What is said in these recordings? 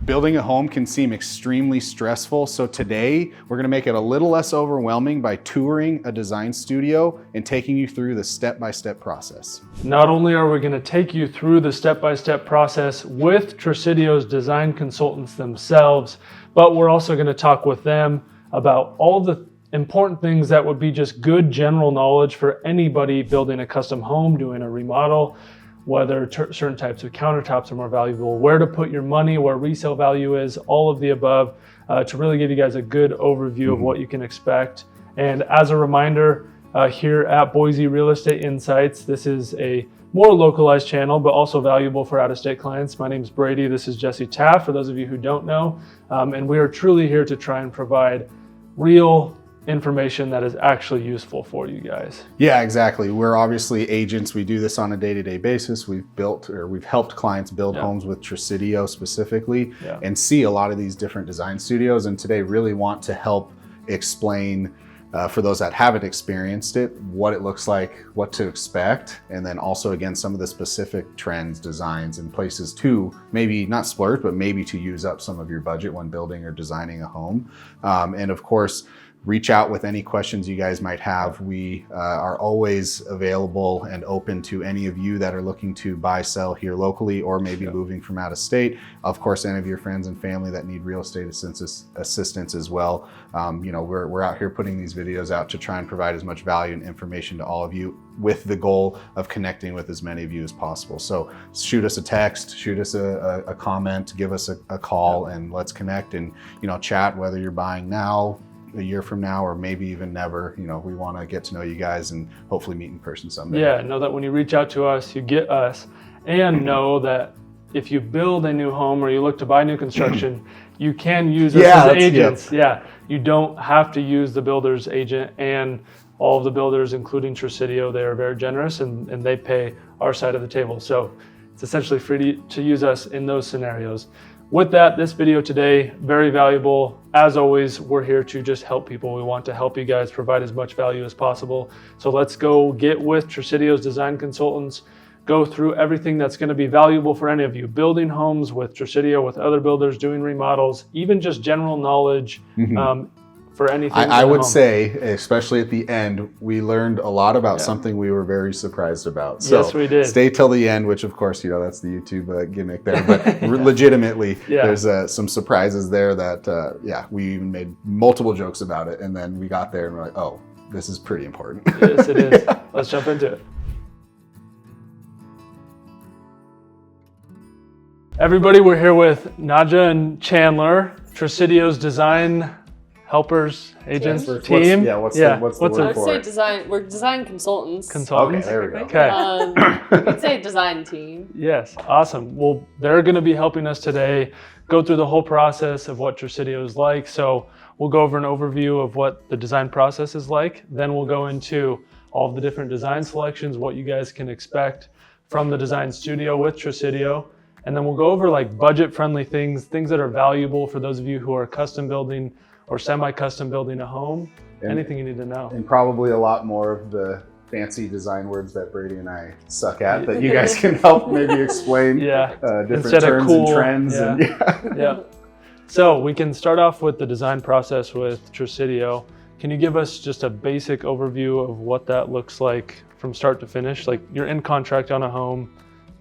Building a home can seem extremely stressful, so today we're going to make it a little less overwhelming by touring a design studio and taking you through the step-by-step process. Not only are we going to take you through the step-by-step process with Tresidio's design consultants themselves, but we're also going to talk with them about all the important things that would be just good general knowledge for anybody building a custom home, doing a remodel, whether certain types of countertops are more valuable, where to put your money, where resale value is, all of the above, to really give you guys a good overview of what you can expect. And as a reminder, here at Boise Real Estate Insights, this is a more localized channel, but also valuable for out-of-state clients. My name is Brady. This is Jesse Taft, for those of you who don't know. And we are truly here to try and provide real information that is actually useful for you guys. Yeah, exactly. We're obviously agents. We do this on a day-to-day basis. We've helped clients build homes with Tresidio specifically and see a lot of these different design studios. And today really want to help explain for those that haven't experienced it, what it looks like, what to expect, and then also again, some of the specific trends, designs, and places to maybe not splurge, but maybe to use up some of your budget when building or designing a home. And of course, reach out with any questions you guys might have. We are always available and open to any of you that are looking to buy, sell here locally, or maybe moving from out of state. Of course, any of your friends and family that need real estate assistance as well. You know, we're out here putting these videos out to try and provide as much value and information to all of you with the goal of connecting with as many of you as possible. So shoot us a text, shoot us a comment, give us a call, and let's connect and, you know, chat, whether you're buying now, a year from now, or maybe even never. You know, we want to get to know you guys and hopefully meet in person someday. Yeah, know that when you reach out to us, you get us, and know that if you build a new home or you look to buy new construction, you can use us as agents. Yeah, you don't have to use the builder's agent, and all of the builders, including Tresidio, they are very generous and they pay our side of the table. So it's essentially free to use us in those scenarios. With that, this video today, very valuable. As always, we're here to just help people. We want to help you guys provide as much value as possible. So let's go get with Tresidio's design consultants, go through everything that's going to be valuable for any of you. Building homes with Tresidio, with other builders, doing remodels, even just general knowledge for anything. I would say, especially at the end, we learned a lot about something we were very surprised about. So yes, we did. Stay till the end, which of course, you know, that's the YouTube gimmick there, but legitimately, there's some surprises there that, we even made multiple jokes about it. And then we got there and we're like, oh, this is pretty important. Yes, it is. Let's jump into it. Everybody, we're here with Nadja and Chandler, Tresidio's design helpers, agents, team. What's the word for it? I would say design. We're design consultants. Okay, there we go. Okay. You could say design team. Yes, awesome. Well, they're going to be helping us today go through the whole process of what Tresidio is like. So we'll go over an overview of what the design process is like. Then we'll go into all of the different design selections, what you guys can expect from the design studio with Tresidio. And then we'll go over like budget-friendly things that are valuable for those of you who are custom building or semi-custom building a home, anything you need to know. And probably a lot more of the fancy design words that Brady and I suck at that you guys can help maybe explain different Instead terms cool, and trends. Yeah. So we can start off with the design process with Tresidio. Can you give us just a basic overview of what that looks like from start to finish? Like you're in contract on a home,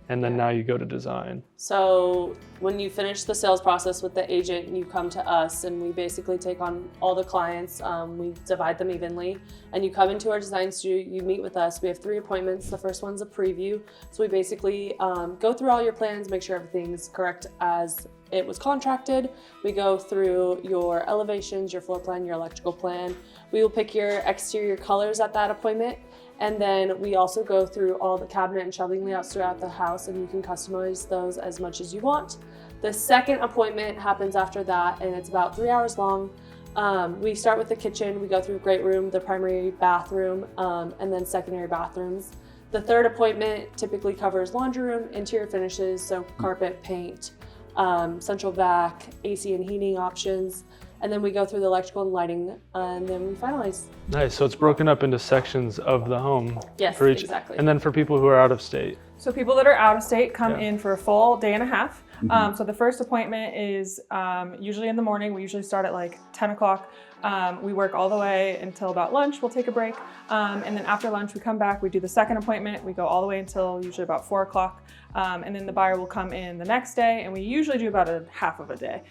and then now you go to design. So when you finish the sales process with the agent, you come to us and we basically take on all the clients. We divide them evenly, and you come into our design studio, you meet with us. We have 3 appointments. The first one's a preview. So we basically go through all your plans, make sure everything's correct as it was contracted. We go through your elevations, your floor plan, your electrical plan. We will pick your exterior colors at that appointment. And then we also go through all the cabinet and shelving layouts throughout the house, and you can customize those as much as you want. The second appointment happens after that, and it's about 3 hours long. We start with the kitchen. We go through great room, the primary bathroom, and then secondary bathrooms. The third appointment typically covers laundry room, interior finishes, so carpet, paint, central vac, AC and heating options. And then we go through the electrical and lighting, and then we finalize. Nice, so it's broken up into sections of the home. Yes, for each, exactly. And then for people who are out of state. So people that are out of state come in for a full day and a half. So the first appointment is usually in the morning. We usually start at like 10 o'clock. We work all the way until about lunch. We'll take a break. And then after lunch, we come back. We do the second appointment. We go all the way until usually about 4 o'clock. And then the buyer will come in the next day. And we usually do about a half of a day.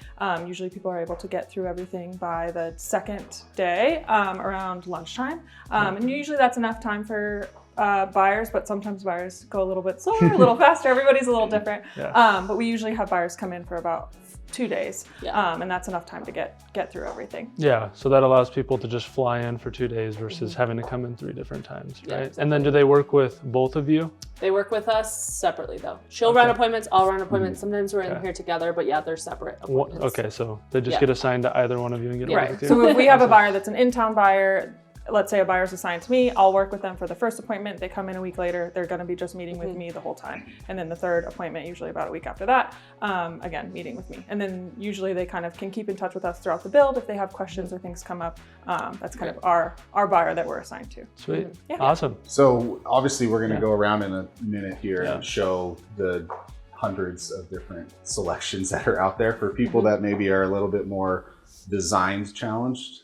Usually people are able to get through everything by the second day around lunchtime. And usually that's enough time for buyers, but sometimes buyers go a little bit slower, a little faster. Everybody's a little different. But we usually have buyers come in for about 2 days, and that's enough time to get through everything. Yeah, so that allows people to just fly in for 2 days versus having to come in 3 different times, right? Exactly. And then do they work with both of you? They work with us separately though. She'll run appointments, I'll run appointments. Sometimes we're in here together, but yeah, they're separate appointments. Okay, so they just get assigned to either one of you and get right. So if we have a buyer that's an in-town buyer, let's say a buyer's assigned to me, I'll work with them for the first appointment. They come in a week later, they're going to be just meeting with me the whole time. And then the third appointment, usually about a week after that, again, meeting with me. And then usually they kind of can keep in touch with us throughout the build if they have questions or things come up. That's kind of our buyer that we're assigned to. Sweet. Awesome. So obviously we're going to go around in a minute here and show the hundreds of different selections that are out there for people that maybe are a little bit more design challenged,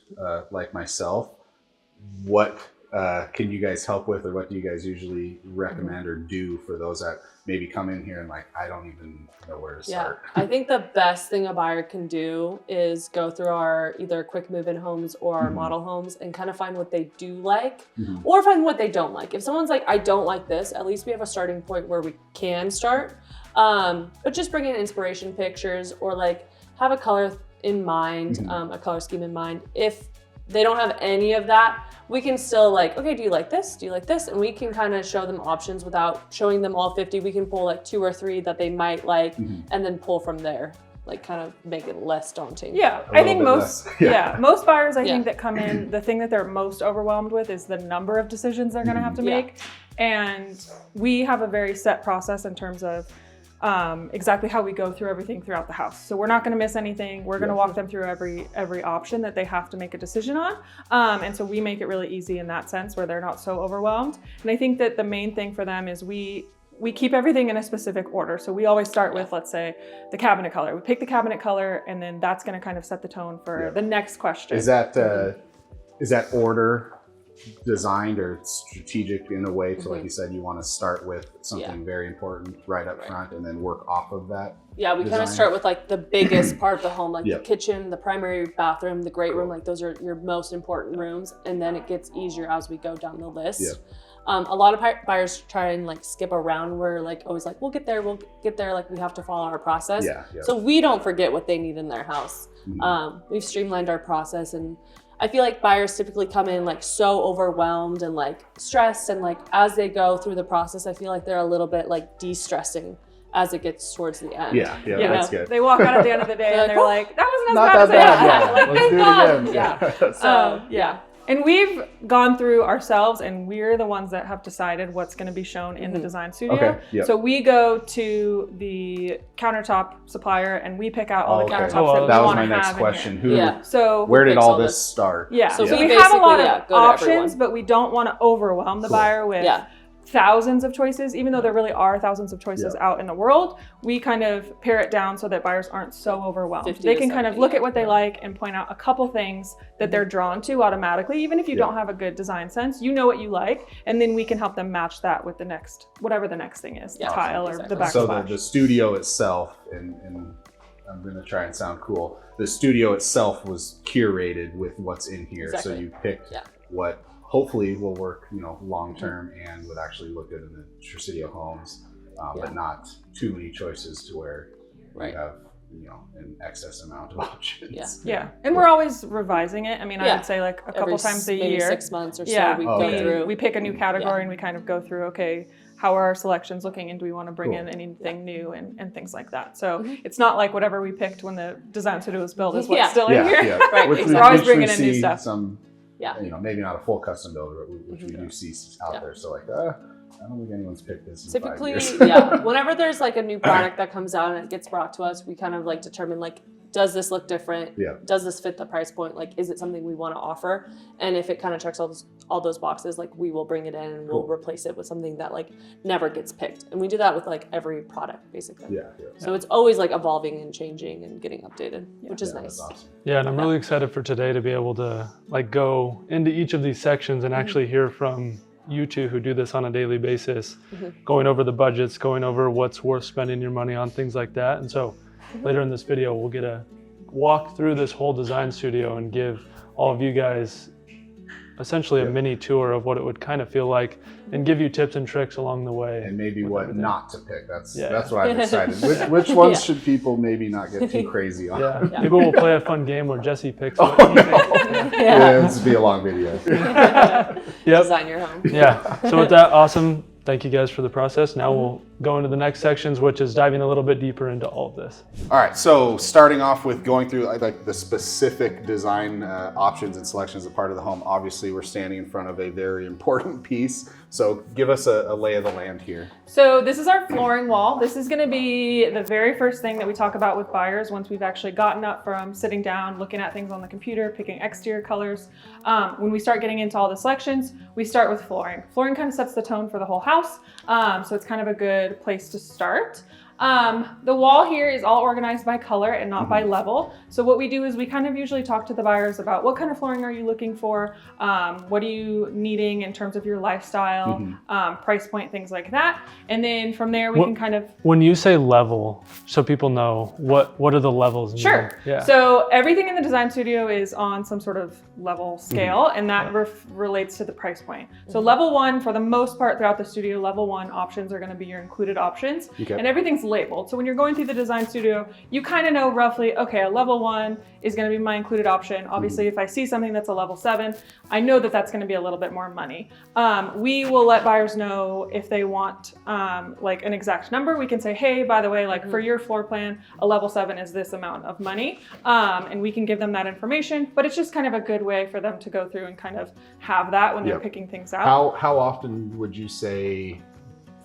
like myself. What can you guys help with, or what do you guys usually recommend or do for those that maybe come in here and like, I don't even know where to start? I think the best thing a buyer can do is go through our either quick move-in homes or our model homes and kind of find what they do like or find what they don't like. If someone's like, I don't like this, at least we have a starting point where we can start. But just bring in inspiration pictures or like have a color in mind, a color scheme in mind. If they don't have any of that, we can still like, okay, do you like this? Do you like this? And we can kind of show them options without showing them all 50. We can pull like 2 or 3 that they might like and then pull from there, like kind of make it less daunting. Yeah, I think most buyers I think that come in, the thing that they're most overwhelmed with is the number of decisions they're going to have to make. And we have a very set process in terms of exactly how we go through everything throughout the house. So we're not going to miss anything. We're going to walk them through every option that they have to make a decision on. And so we make it really easy in that sense where they're not so overwhelmed. And I think that the main thing for them is we keep everything in a specific order. So we always start with, let's say, the cabinet color. We pick the cabinet color and then that's going to kind of set the tone for the next question. Is that order designed or strategic in a way to, like you said, you want to start with something very important right up front and then work off of that? Yeah, we kind of start with like the biggest part of the home, like the kitchen, the primary bathroom, the great room, like those are your most important rooms. And then it gets easier as we go down the list. A lot of buyers try and like skip around. We're like always like, we'll get there. Like we have to follow our process. So we don't forget what they need in their house. We've streamlined our process, and I feel like buyers typically come in like so overwhelmed and like stressed, and like as they go through the process, I feel like they're a little bit like de-stressing as it gets towards the end. Yeah, that's good. They walk out at the end of the day and they're like, that wasn't as not bad as let's do it again. So and we've gone through ourselves, and we're the ones that have decided what's going to be shown in the design studio. So we go to the countertop supplier and we pick out all the countertops that we want to have. That was my next question. So where did all this start? So we have a lot of options, but we don't want to overwhelm the buyer with thousands of choices. Even though there really are thousands of choices out in the world, we kind of pare it down so that buyers aren't so overwhelmed. They can kind of look at what they like and point out a couple things that they're drawn to automatically. Even if you don't have a good design sense, you know what you like, and then we can help them match that with the next, whatever the next thing is, the tile or the backsplash. So the studio itself, and I'm going to try and sound cool, the studio itself was curated with what's in here. So you picked what hopefully will work, long term and would actually look good in the Tresidio homes, but not too many choices to where you have, an excess amount of options. And we're always revising it. I mean, I would say like a couple times a year. 6 months or so we go through. We pick a new category and we kind of go through, okay, how are our selections looking, and do we want to bring in anything new and things like that. So it's not like whatever we picked when the design studio was built is what's still in here. We're always bringing in new stuff. Maybe not a full custom build, which we do see out there. So like, I don't think anyone's picked this in typically 5 years. Whenever there's like a new product that comes out and it gets brought to us, we kind of like determine like does this look different? Yeah. Does this fit the price point? Like, is it something we want to offer? And if it kind of checks all those boxes, like, we will bring it in and we'll replace it with something that like never gets picked. And we do that with like every product basically. Yeah. So it's always like evolving and changing and getting updated, which is nice. That's awesome. Yeah, and I'm really excited for today to be able to like go into each of these sections and actually hear from you two who do this on a daily basis, going over the budgets, going over what's worth spending your money on, things like that. And so later in this video, we'll get a walk through this whole design studio and give all of you guys essentially a mini tour of what it would kind of feel like and give you tips and tricks along the way. And maybe what everything. Not to pick. That's Yeah. what I'm excited. Which ones should people maybe not get too crazy on? Yeah. Maybe we'll play a fun game where Jesse picks what Oh, he no. thinks. Yeah, this would be a long video. Yep. Design your home. Yeah. So with that, awesome. Thank you guys for the process. Now we'll go into the next sections, which is diving a little bit deeper into all of this. All right, so starting off with going through like the specific design options and selections as a part of the home. Obviously, we're standing in front of a very important piece. So give us a lay of the land here. So this is our flooring wall. This is going to be the very first thing that we talk about with buyers once we've actually gotten up from sitting down, looking at things on the computer, picking exterior colors. When we start getting into all the selections, we start with flooring. Flooring kind of sets the tone for the whole house, so it's kind of a good place to start. The wall here is all organized by color and not by level. So what we do is we kind of usually talk to the buyers about what kind of flooring are you looking for? What are you needing in terms of your lifestyle, price point, things like that. And then from there we can kind of... When you say level, so people know, what are the levels? Sure. Yeah. So everything in the design studio is on some sort of level scale, and that relates to the price point. So level 1, for the most part throughout the studio, level 1 options are going to be your included options, and everything's labeled. So when you're going through the design studio, you kind of know roughly, okay, a level 1 is going to be my included option. Obviously, if I see something that's a level 7, I know that that's going to be a little bit more money. We will let buyers know if they want like an exact number. We can say, hey, by the way, like for your floor plan, a level 7 is this amount of money, and we can give them that information. But it's just kind of a good way for them to go through and kind of have that when they're picking things out. How often would you say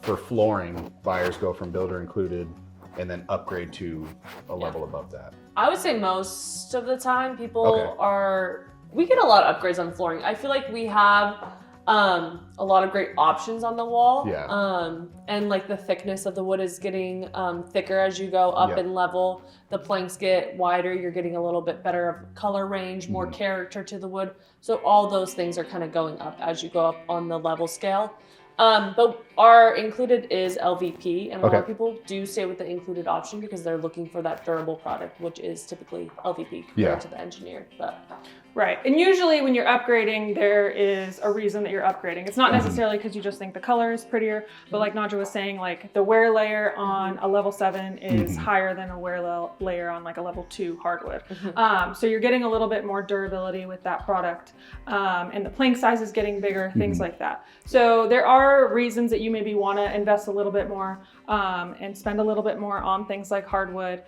for flooring buyers go from builder included and then upgrade to a level above that? I would say most of the time people we get a lot of upgrades on flooring. I feel like we have a lot of great options on the wall. And like the thickness of the wood is getting thicker as you go up in level. The planks get wider, you're getting a little bit better of color range, more character to the wood. So all those things are kind of going up as you go up on the level scale. But our included is LVP, and a lot of people do stay with the included option because they're looking for that durable product, which is typically LVP compared to the engineered. Right, and usually when you're upgrading, there is a reason that you're upgrading. It's not necessarily because you just think the color is prettier, but like Nadja was saying, like the wear layer on a level 7 is higher than a wear layer on like a level 2 hardwood. So you're getting a little bit more durability with that product, and the plank size is getting bigger, things like that. So there are reasons that you maybe want to invest a little bit more and spend a little bit more on things like hardwood.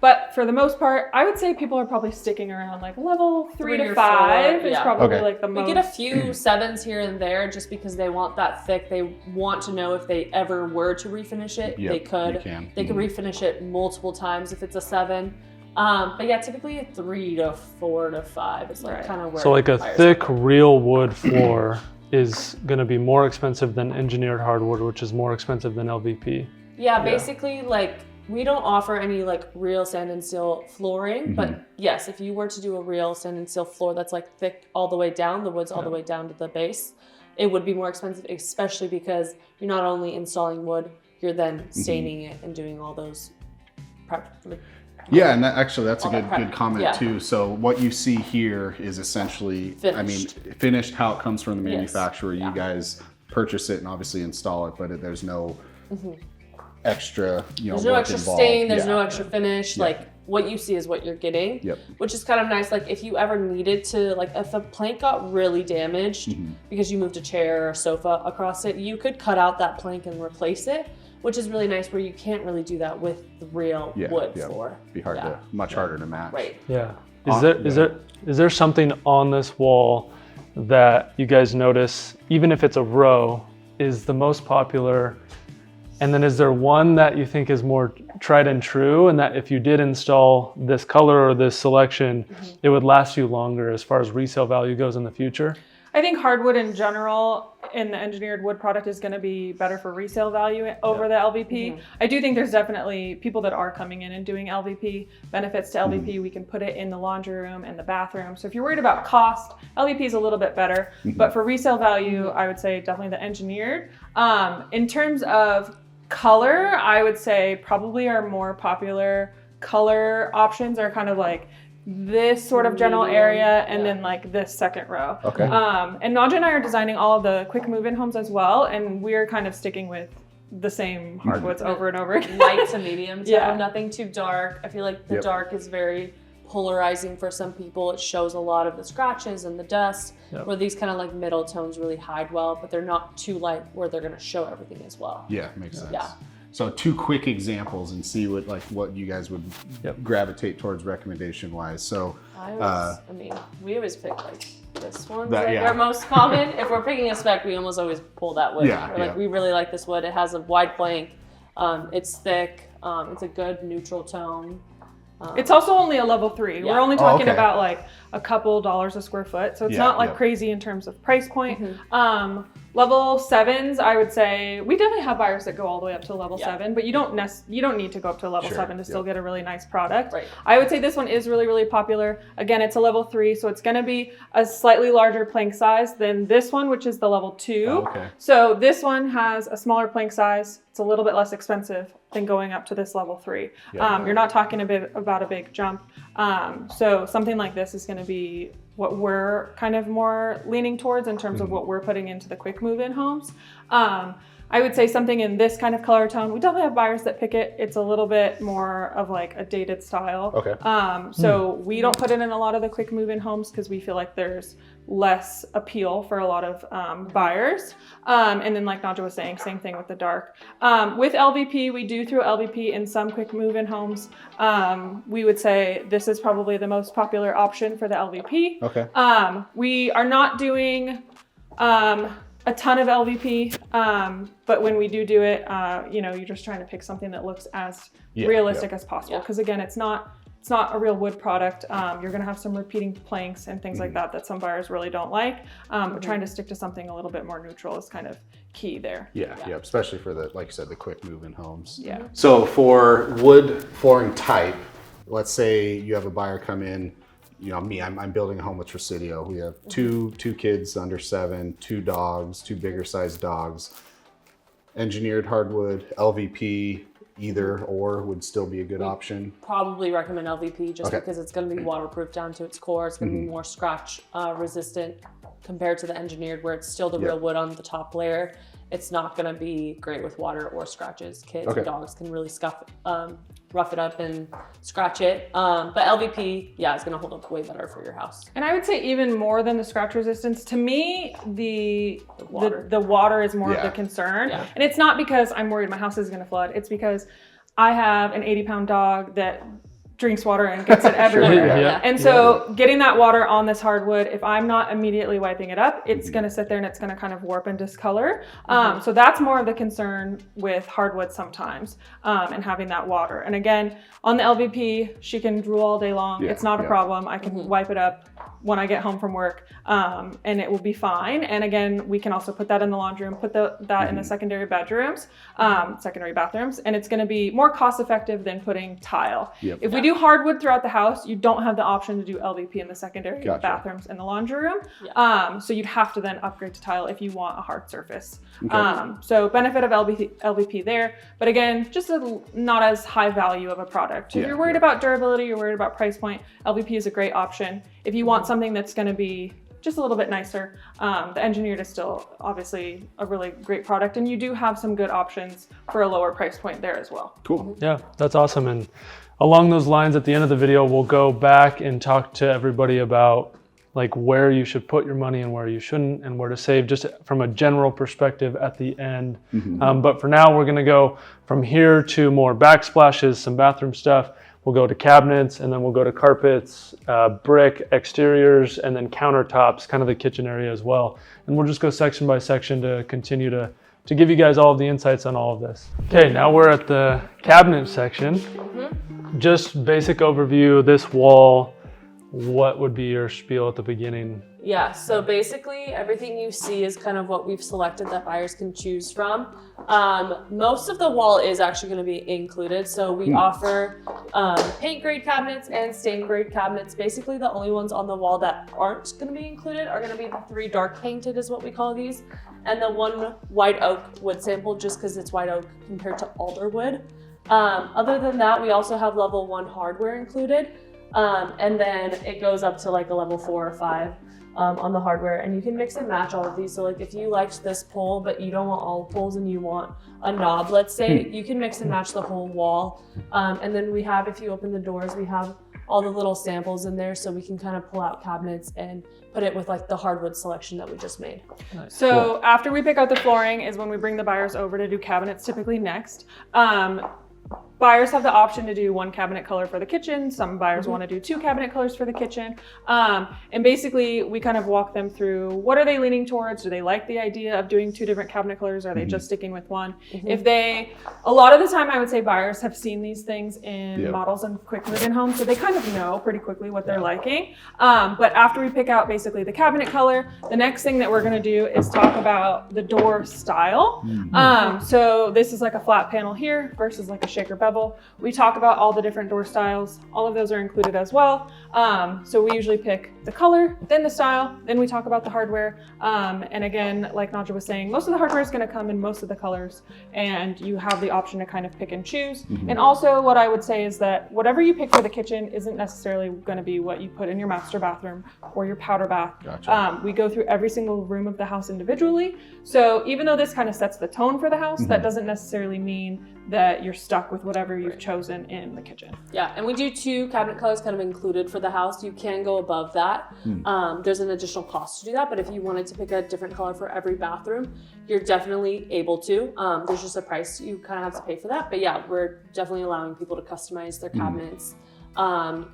But for the most part, I would say people are probably sticking around like level 3 to 5 is probably like the most. We get a few 7s here and there just because they want that thick. They want to know if they ever were to refinish it, they could. They could refinish it multiple times if it's a 7. But yeah, typically a 3 to 4 to 5 is like kind of where. So like a thick real wood floor is going to be more expensive than engineered hardwood, which is more expensive than LVP. Yeah, basically like we don't offer any like real sand and seal flooring, but yes, if you were to do a real sand and seal floor that's like thick all the way down, the wood's all the way down to the base, it would be more expensive, especially because you're not only installing wood, you're then staining it and doing all those prep. Yeah, and that's a good comment too. So what you see here is essentially, finished how it comes from the manufacturer. You guys purchase it and obviously install it, but there's no extra, there's no extra stain, there's no extra finish. Like what you see is what you're getting, which is kind of nice. Like if you ever needed to, like if a plank got really damaged because you moved a chair or a sofa across it, you could cut out that plank and replace it, which is really nice where you can't really do that with the real wood floor. Be hard to, much harder to match. Right. Yeah. Is there something on this wall that you guys notice, even if it's a row, is the most popular And then is there one that you think is more tried and true, and that if you did install this color or this selection, it would last you longer as far as resale value goes in the future? I think hardwood in general in the engineered wood product is going to be better for resale value over the LVP. I do think there's definitely people that are coming in and doing LVP. Benefits to LVP, we can put it in the laundry room and the bathroom. So if you're worried about cost, LVP is a little bit better. But for resale value, I would say definitely the engineered. In terms of color, I would say probably our more popular color options are kind of like this sort of general area and then like this second row. Okay. And Nadja and I are designing all of the quick move-in homes as well, and we're kind of sticking with the same hardwoods over and over again. Light to medium tone, nothing too dark. I feel like the dark is very polarizing for some people. It shows a lot of the scratches and the dust, where these kind of like middle tones really hide well, but they're not too light where they're gonna show everything as well. Yeah, makes sense. Yeah. So 2 quick examples and see what you guys would gravitate towards recommendation wise. So I mean, we always pick like this one. They're most common. If we're picking a spec, we almost always pull that wood. We really like this wood. It has a wide plank. It's thick. It's a good neutral tone. It's also only a level 3. We're only talking about like a couple dollars a square foot. So it's not like crazy in terms of price point. Level 7s, I would say, we definitely have buyers that go all the way up to level 7, but you don't need to go up to level 7 to still get a really nice product. I would say this one is really, really popular. Again, it's a level 3, so it's gonna be a slightly larger plank size than this one, which is the level 2. So this one has a smaller plank size. It's a little bit less expensive than going up to this level 3. You're not talking about a big jump. So something like this is gonna be what we're kind of more leaning towards in terms of what we're putting into the quick move-in homes. I would say something in this kind of color tone. We definitely have buyers that pick it. It's a little bit more of like a dated style. So we don't put it in a lot of the quick move-in homes because we feel like there's less appeal for a lot of buyers. And then like Nadja was saying, same thing with the dark. With LVP, we do throw LVP in some quick move-in homes. We would say this is probably the most popular option for the LVP. We are not doing a ton of LVP, but when we do it, you're just trying to pick something that looks as realistic as possible. Because again, it's not a real wood product. You're gonna have some repeating planks and things like that some buyers really don't like. But trying to stick to something a little bit more neutral is kind of key there. Especially for the, like you said, the quick move-in homes. So for wood flooring type, let's say you have a buyer come in. I'm building a home with Tresidio. We have two kids under 7, 2 dogs, 2 bigger sized dogs. Engineered hardwood, LVP, either or would still be a good option. Probably recommend LVP just because it's going to be waterproof down to its core. It's going to be more scratch resistant compared to the engineered, where it's still the real wood on the top layer. It's not going to be great with water or scratches. Kids and dogs can really rough it up and scratch it. But LVP, is going to hold up way better for your house. And I would say even more than the scratch resistance, to me, the water is more of the concern. And it's not because I'm worried my house is going to flood. It's because I have an 80-pound dog that drinks water and gets it everywhere. And so getting that water on this hardwood, if I'm not immediately wiping it up, it's gonna sit there and it's gonna kind of warp and discolor. So that's more of the concern with hardwood sometimes, and having that water. And again, on the LVP, she can drool all day long. It's not a problem. I can wipe it up when I get home from work, and it will be fine. And again, we can also put that in the laundry room, put that in the secondary bathrooms, and it's gonna be more cost effective than putting tile. If we do hardwood throughout the house, you don't have the option to do LVP in the secondary bathrooms and the laundry room. So you'd have to then upgrade to tile if you want a hard surface. So benefit of LVP there, but again, just not as high value of a product. If you're worried about durability, you're worried about price point, LVP is a great option. If you want something that's gonna be just a little bit nicer, the engineered is still obviously a really great product, and you do have some good options for a lower price point there as well. Yeah, that's awesome. And along those lines, at the end of the video, we'll go back and talk to everybody about like where you should put your money and where you shouldn't, and where to save, just from a general perspective at the end. But for now, we're gonna go from here to more backsplashes, some bathroom stuff. We'll go to cabinets, and then we'll go to carpets, brick, exteriors, and then countertops, kind of the kitchen area as well. And we'll just go section by section to continue to to give you guys all of the insights on all of this. Okay, now we're at the cabinet section. Just basic overview, this wall, what would be your spiel at the beginning? Yeah, so basically everything you see is kind of what we've selected that buyers can choose from. Most of the wall is actually going to be included. So we offer paint grade cabinets and stain grade cabinets. Basically the only ones on the wall that aren't going to be included are going to be the 3 dark painted is what we call these. And the 1 white oak wood sample just because it's white oak compared to alder wood. Other than that, we also have level 1 hardware included. And then it goes up to like a level 4 or 5 on the hardware, and you can mix and match all of these. So like if you liked this pole, but you don't want all poles and you want a knob, let's say, you can mix and match the whole wall. And then we have, if you open the doors, we have all the little samples in there so we can kind of pull out cabinets and put it with like the hardwood selection that we just made. Nice. So after we pick out the flooring is when we bring the buyers over to do cabinets typically next. Buyers have the option to do 1 cabinet color for the kitchen. Some buyers want to do 2 cabinet colors for the kitchen. And basically we kind of walk them through what are they leaning towards? Do they like the idea of doing 2 different cabinet colors? Are they just sticking with 1? If they, a lot of the time I would say buyers have seen these things in models and quick move-in homes, so they kind of know pretty quickly what they're liking. But after we pick out basically the cabinet color, the next thing that we're going to do is talk about the door style. So this is like a flat panel here versus like a shaker bevel. We talk about all the different door styles. All of those are included as well. So we usually pick the color, then the style, then we talk about the hardware. And again, like Nadja was saying, most of the hardware is going to come in most of the colors, and you have the option to kind of pick and choose. And also what I would say is that whatever you pick for the kitchen isn't necessarily going to be what you put in your master bathroom or your powder bath. Gotcha. We go through every single room of the house individually. So even though this kind of sets the tone for the house, that doesn't necessarily mean that you're stuck with whatever you've chosen in the kitchen. Yeah, and we do 2 cabinet colors kind of included for the house. You can go above that. There's an additional cost to do that, but if you wanted to pick a different color for every bathroom, you're definitely able to. There's just a price you kind of have to pay for that. But yeah, we're definitely allowing people to customize their cabinets.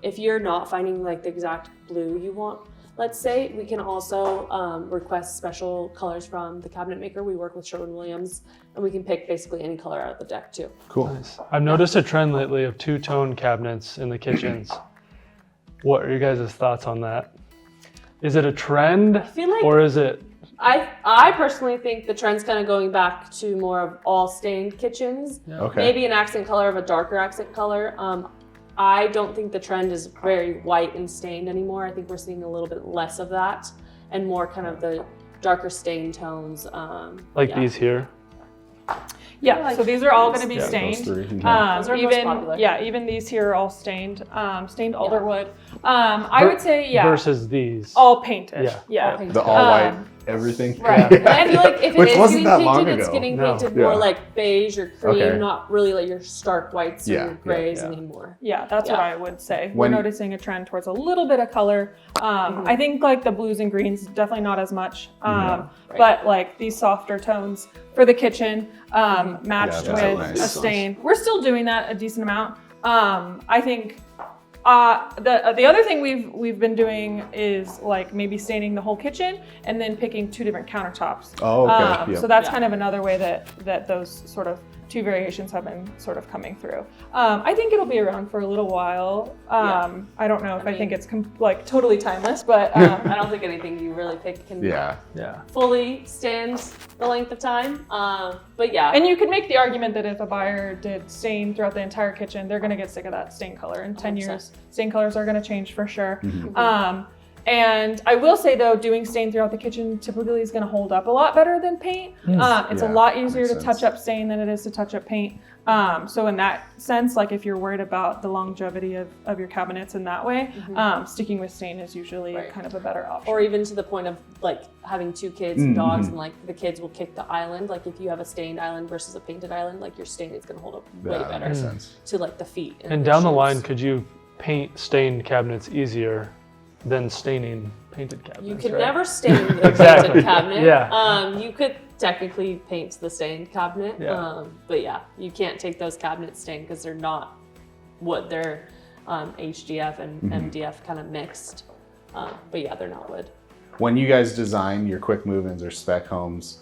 If you're not finding like the exact blue you want, let's say, we can also request special colors from the cabinet maker. We work with Sherwin-Williams, and we can pick basically any color out of the deck too. Cool. Nice. I've noticed a trend lately of 2-tone cabinets in the kitchens. What are you guys' thoughts on that? Is it a trend, feel like or is it? I personally think the trend's kind of going back to more of all stained kitchens. Okay. Maybe an accent color of a darker accent color. I don't think the trend is very white and stained anymore. I think we're seeing a little bit less of that and more kind of the darker stain tones. Like these here? Yeah, so these are all going to be Those stained. 3. Those are most popular. Even these here are all stained, stained alder wood. I would say, Versus these. all painted. Yeah. All painted. The all white everything. Right. And I feel like if it Which is wasn't getting that long painted, it's ago. getting No. painted Yeah. more like beige or cream, Okay. not really like your stark whites Yeah, or grays yeah. anymore. Yeah, that's what Yeah. I would say. When- We're noticing a trend towards a little bit of color. I think like the blues and greens, definitely not as much. But like these softer tones for the kitchen, matched Yeah, with that's nice. a stain. We're still doing that a decent amount. I think the other thing we've been doing is like maybe staining the whole kitchen and then picking 2 different countertops. Oh, okay. Yep. So that's kind of another way that those sort of 2 variations have been sort of coming through. I think it'll be around for a little while. I don't know if I think it's like totally timeless, but I don't think anything you really pick can Yeah. fully stand the length of time. But yeah. and you could make the argument that if a buyer did stain throughout the entire kitchen, they're going to get sick of that stain color. In 10 years, stain colors are going to change for sure. And I will say though, doing stain throughout the kitchen typically is going to hold up a lot better than paint. It's a lot easier to touch up stain than it is to touch up paint. So in that sense, like if you're worried about the longevity of your cabinets in that way, sticking with stain is usually kind of a better option. Or even to the point of like having 2 kids and dogs, and like the kids will kick the island. Like if you have a stained island versus a painted island, like your stain is going to hold up way That better makes sense. to like the feet. And down the line, could you paint stained cabinets easier than staining painted cabinets? You can right? never stain the Exactly. painted cabinet. Yeah. You could technically paint the stained cabinet, but yeah, you can't take those cabinets stained because they're not wood. They're HDF and MDF kind of mixed. But yeah, they're not wood. When you guys design your quick move-ins or spec homes,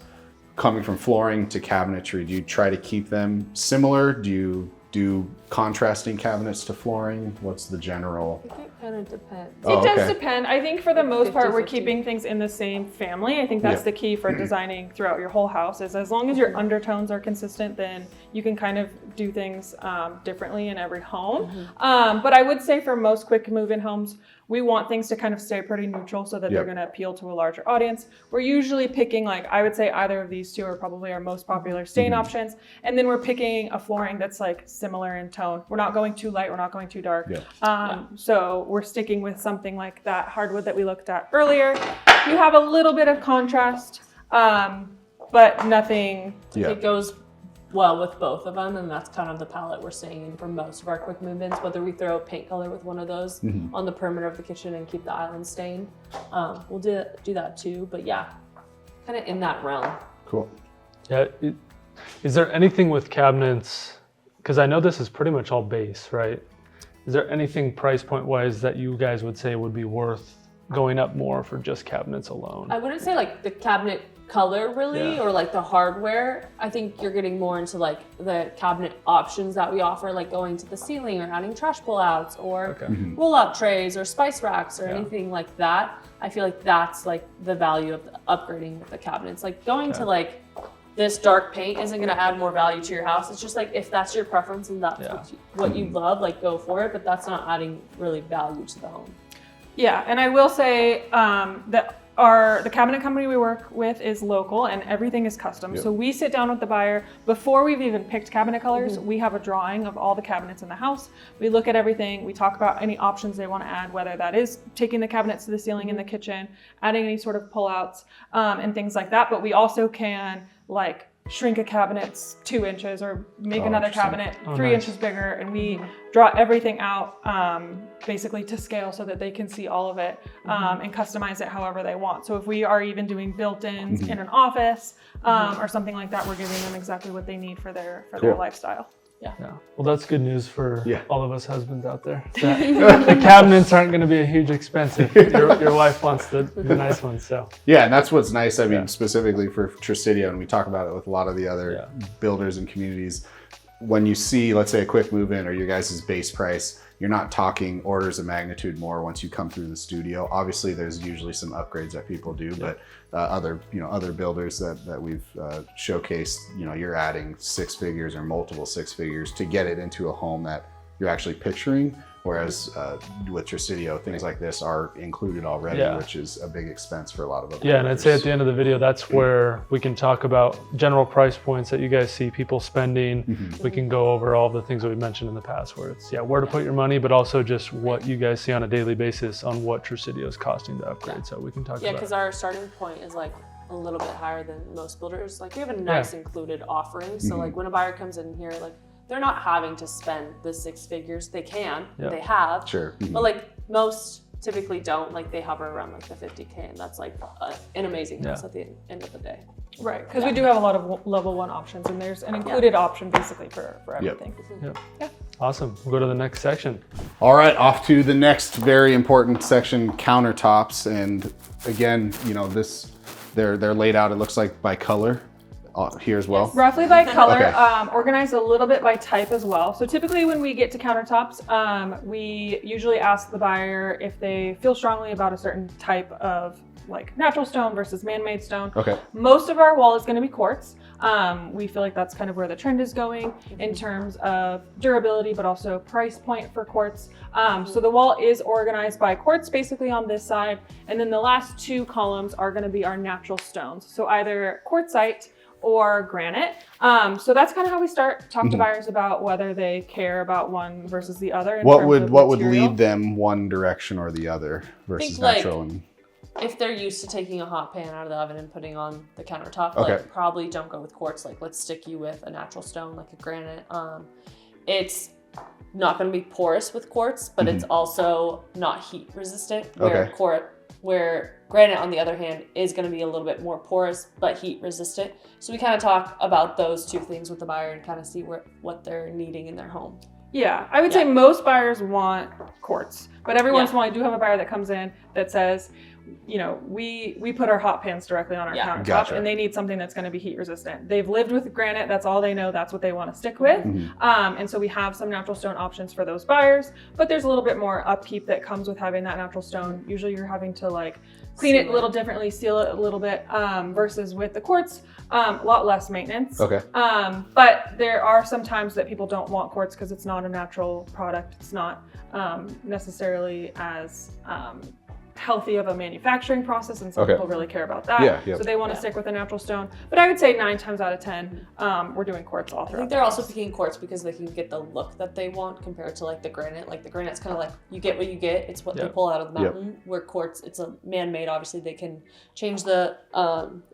coming from flooring to cabinetry, do you try to keep them similar? Do you do contrasting cabinets to flooring? What's the general? I think it kind of depends. It does depend. I think for the most part, we're 50-50. keeping things in the same family. I think that's the key for designing throughout your whole house, is as long as your undertones are consistent, then you can kind of do things differently in every home. But I would say for most quick move-in homes, we want things to kind of stay pretty neutral so that they're going to appeal to a larger audience. We're usually picking, like, I would say either of these two are probably our most popular stain options. And then we're picking a flooring that's like similar in tone. We're not going too light, we're not going too dark. So we're sticking with something like that hardwood that we looked at earlier. You have a little bit of contrast, but nothing. It goes well with both of them, and that's kind of the palette we're staying in for most of our quick move-ins. Whether we throw paint color with one of those on the perimeter of the kitchen and keep the island stained, we'll do that too. But yeah, kind of in that realm. Cool. Yeah. Is there anything with cabinets? Because I know this is pretty much all base, right? Is there anything price point wise that you guys would say would be worth going up more for just cabinets alone? I wouldn't say like the cabinet color really, or like the hardware. I think you're getting more into like the cabinet options that we offer, like going to the ceiling or adding trash pullouts or roll-out trays or spice racks or anything like that. I feel like that's like the value of upgrading the cabinets. Like going to like this dark paint isn't going to add more value to your house. It's just like, if that's your preference and that's what you love, like go for it, but that's not adding really value to the home. Yeah, and I will say that the cabinet company we work with is local and everything is custom. So we sit down with the buyer before we've even picked cabinet colors. We have a drawing of all the cabinets in the house. We look at everything. We talk about any options they want to add, whether that is taking the cabinets to the ceiling in the kitchen, adding any sort of pullouts and things like that. But we also can like shrink a cabinet 2 inches or make another cabinet 3 inches bigger, and we draw everything out basically to scale so that they can see all of it and customize it however they want. So if we are even doing built-ins in an office or something like that, we're giving them exactly what they need for their lifestyle. Yeah. Well, that's good news for all of us husbands out there. The cabinets aren't going to be a huge expense if your wife wants the nice ones. So yeah, and that's what's nice. I mean, specifically for Tresidio, and we talk about it with a lot of the other builders and communities. When you see, let's say, a quick move-in or your guys' base price, you're not talking orders of magnitude more once you come through the studio. Obviously, there's usually some upgrades that people do, but other builders that we've showcased, you're adding 6 figures or multiple 6 figures to get it into a home that you're actually picturing. Whereas with Tresidio, things like this are included already, which is a big expense for a lot of other and I'd say at the end of the video, that's where we can talk about general price points that you guys see people spending. We can go over all the things that we mentioned in the past, where it's where to put your money, but also just what you guys see on a daily basis on what Tresidio is costing to upgrade. So we can talk about it. Because our starting point is like a little bit higher than most builders. Like we have a nice included offering. So like when a buyer comes in here, like they're not having to spend the 6 figures. They can, they have. Sure. But like most typically don't. Like they hover around like the 50K, and that's like an amazing house at the end of the day. Right, because we do have a lot of level 1 options, and there's an included option basically for everything. Awesome. We'll go to the next section. All right, off to the next very important section, countertops. And again, they're laid out, it looks like, by color. Here as well? Roughly by color, organized a little bit by type as well. So typically when we get to countertops, we usually ask the buyer if they feel strongly about a certain type of like natural stone versus man-made stone. Most of our wall is going to be quartz. We feel like that's kind of where the trend is going in terms of durability, but also price point for quartz. So the wall is organized by quartz basically on this side, and then the last 2 columns are going to be our natural stones. So either quartzite or granite. So that's kind of how we talk to buyers about whether they care about one versus the other. What would lead them one direction or the other versus natural? If they're used to taking a hot pan out of the oven and putting on the countertop, like probably don't go with quartz. Like let's stick you with a natural stone like a granite. It's not going to be porous with quartz, but it's also not heat resistant. Where granite, on the other hand, is going to be a little bit more porous but heat resistant. So we kind of talk about those 2 things with the buyer and kind of see what they're needing in their home. Yeah, I would say most buyers want quartz. But every once in a while, I do have a buyer that comes in that says, you know, we put our hot pans directly on our countertop, and they need something that's going to be heat resistant. They've lived with granite. That's all they know. That's what they want to stick with. And so we have some natural stone options for those buyers, but there's a little bit more upkeep that comes with having that natural stone. Usually you're having to like clean it a little differently, seal it a little bit, versus with the quartz, a lot less maintenance. But there are some times that people don't want quartz because it's not a natural product. It's not necessarily as healthy of a manufacturing process, and some people really care about that. So they want to stick with a natural stone. But I would say 9 times out of 10, we're doing quartz all throughout. I think they're also picking quartz because they can get the look that they want compared to like the granite. Like the granite's kind of like you get what you get. It's what they pull out of the mountain. Where quartz, it's a man-made. Obviously, they can change the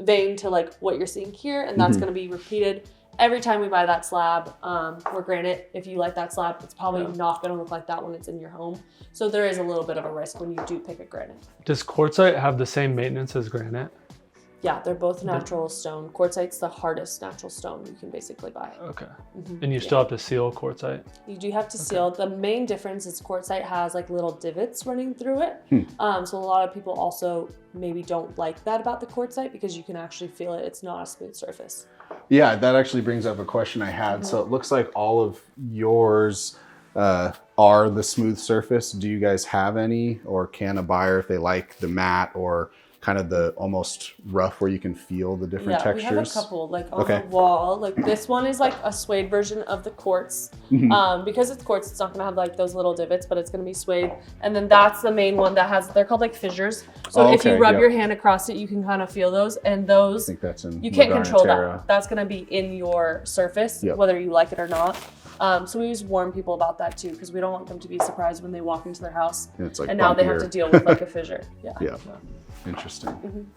vein to like what you're seeing here, and that's going to be repeated every time we buy that slab. Or granite, if you like that slab, it's probably not going to look like that when it's in your home. So there is a little bit of a risk when you do pick a granite. Does quartzite have the same maintenance as granite? Yeah, they're both natural stone. Quartzite's the hardest natural stone you can basically buy. And you still have to seal quartzite? You do have to seal. The main difference is quartzite has like little divots running through it. So a lot of people also maybe don't like that about the quartzite because you can actually feel it. It's not a smooth surface. Yeah, that actually brings up a question I had. So it looks like all of yours are the smooth surface. Do you guys have any, or can a buyer, if they like the matte or kind of the almost rough where you can feel the different textures? We have a couple, like on the wall. Like this one is like a suede version of the quartz. Because it's quartz, it's not gonna have like those little divots, but it's gonna be suede. And then that's the main one that has, they're called like fissures. So if you rub your hand across it, you can kind of feel those. And those, I think that's in you can't control that. That's gonna be in your surface, whether you like it or not. So we always warn people about that too, because we don't want them to be surprised when they walk into their house and now they have to deal with like a fissure. Interesting.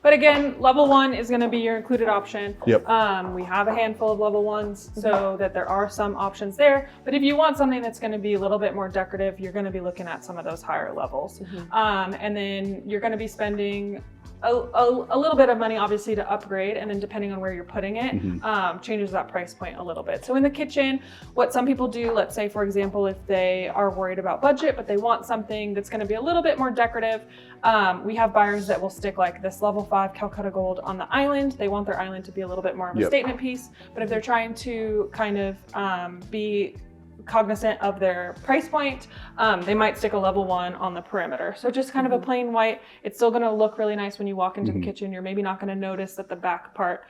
But again, level 1 is going to be your included option. We have a handful of level 1s, so that there are some options there. But if you want something that's going to be a little bit more decorative, you're going to be looking at some of those higher levels. And then you're going to be spending a little bit of money obviously to upgrade, and then depending on where you're putting it, changes that price point a little bit. So in the kitchen, what some people do, let's say for example, if they are worried about budget, but they want something that's going to be a little bit more decorative, we have buyers that will stick like this level 5 Calcutta Gold on the island. They want their island to be a little bit more of a statement piece, but if they're trying to kind of be cognizant of their price point, they might stick a level 1 on the perimeter. So just kind of a plain white. It's still going to look really nice when you walk into the kitchen. You're maybe not going to notice that the back part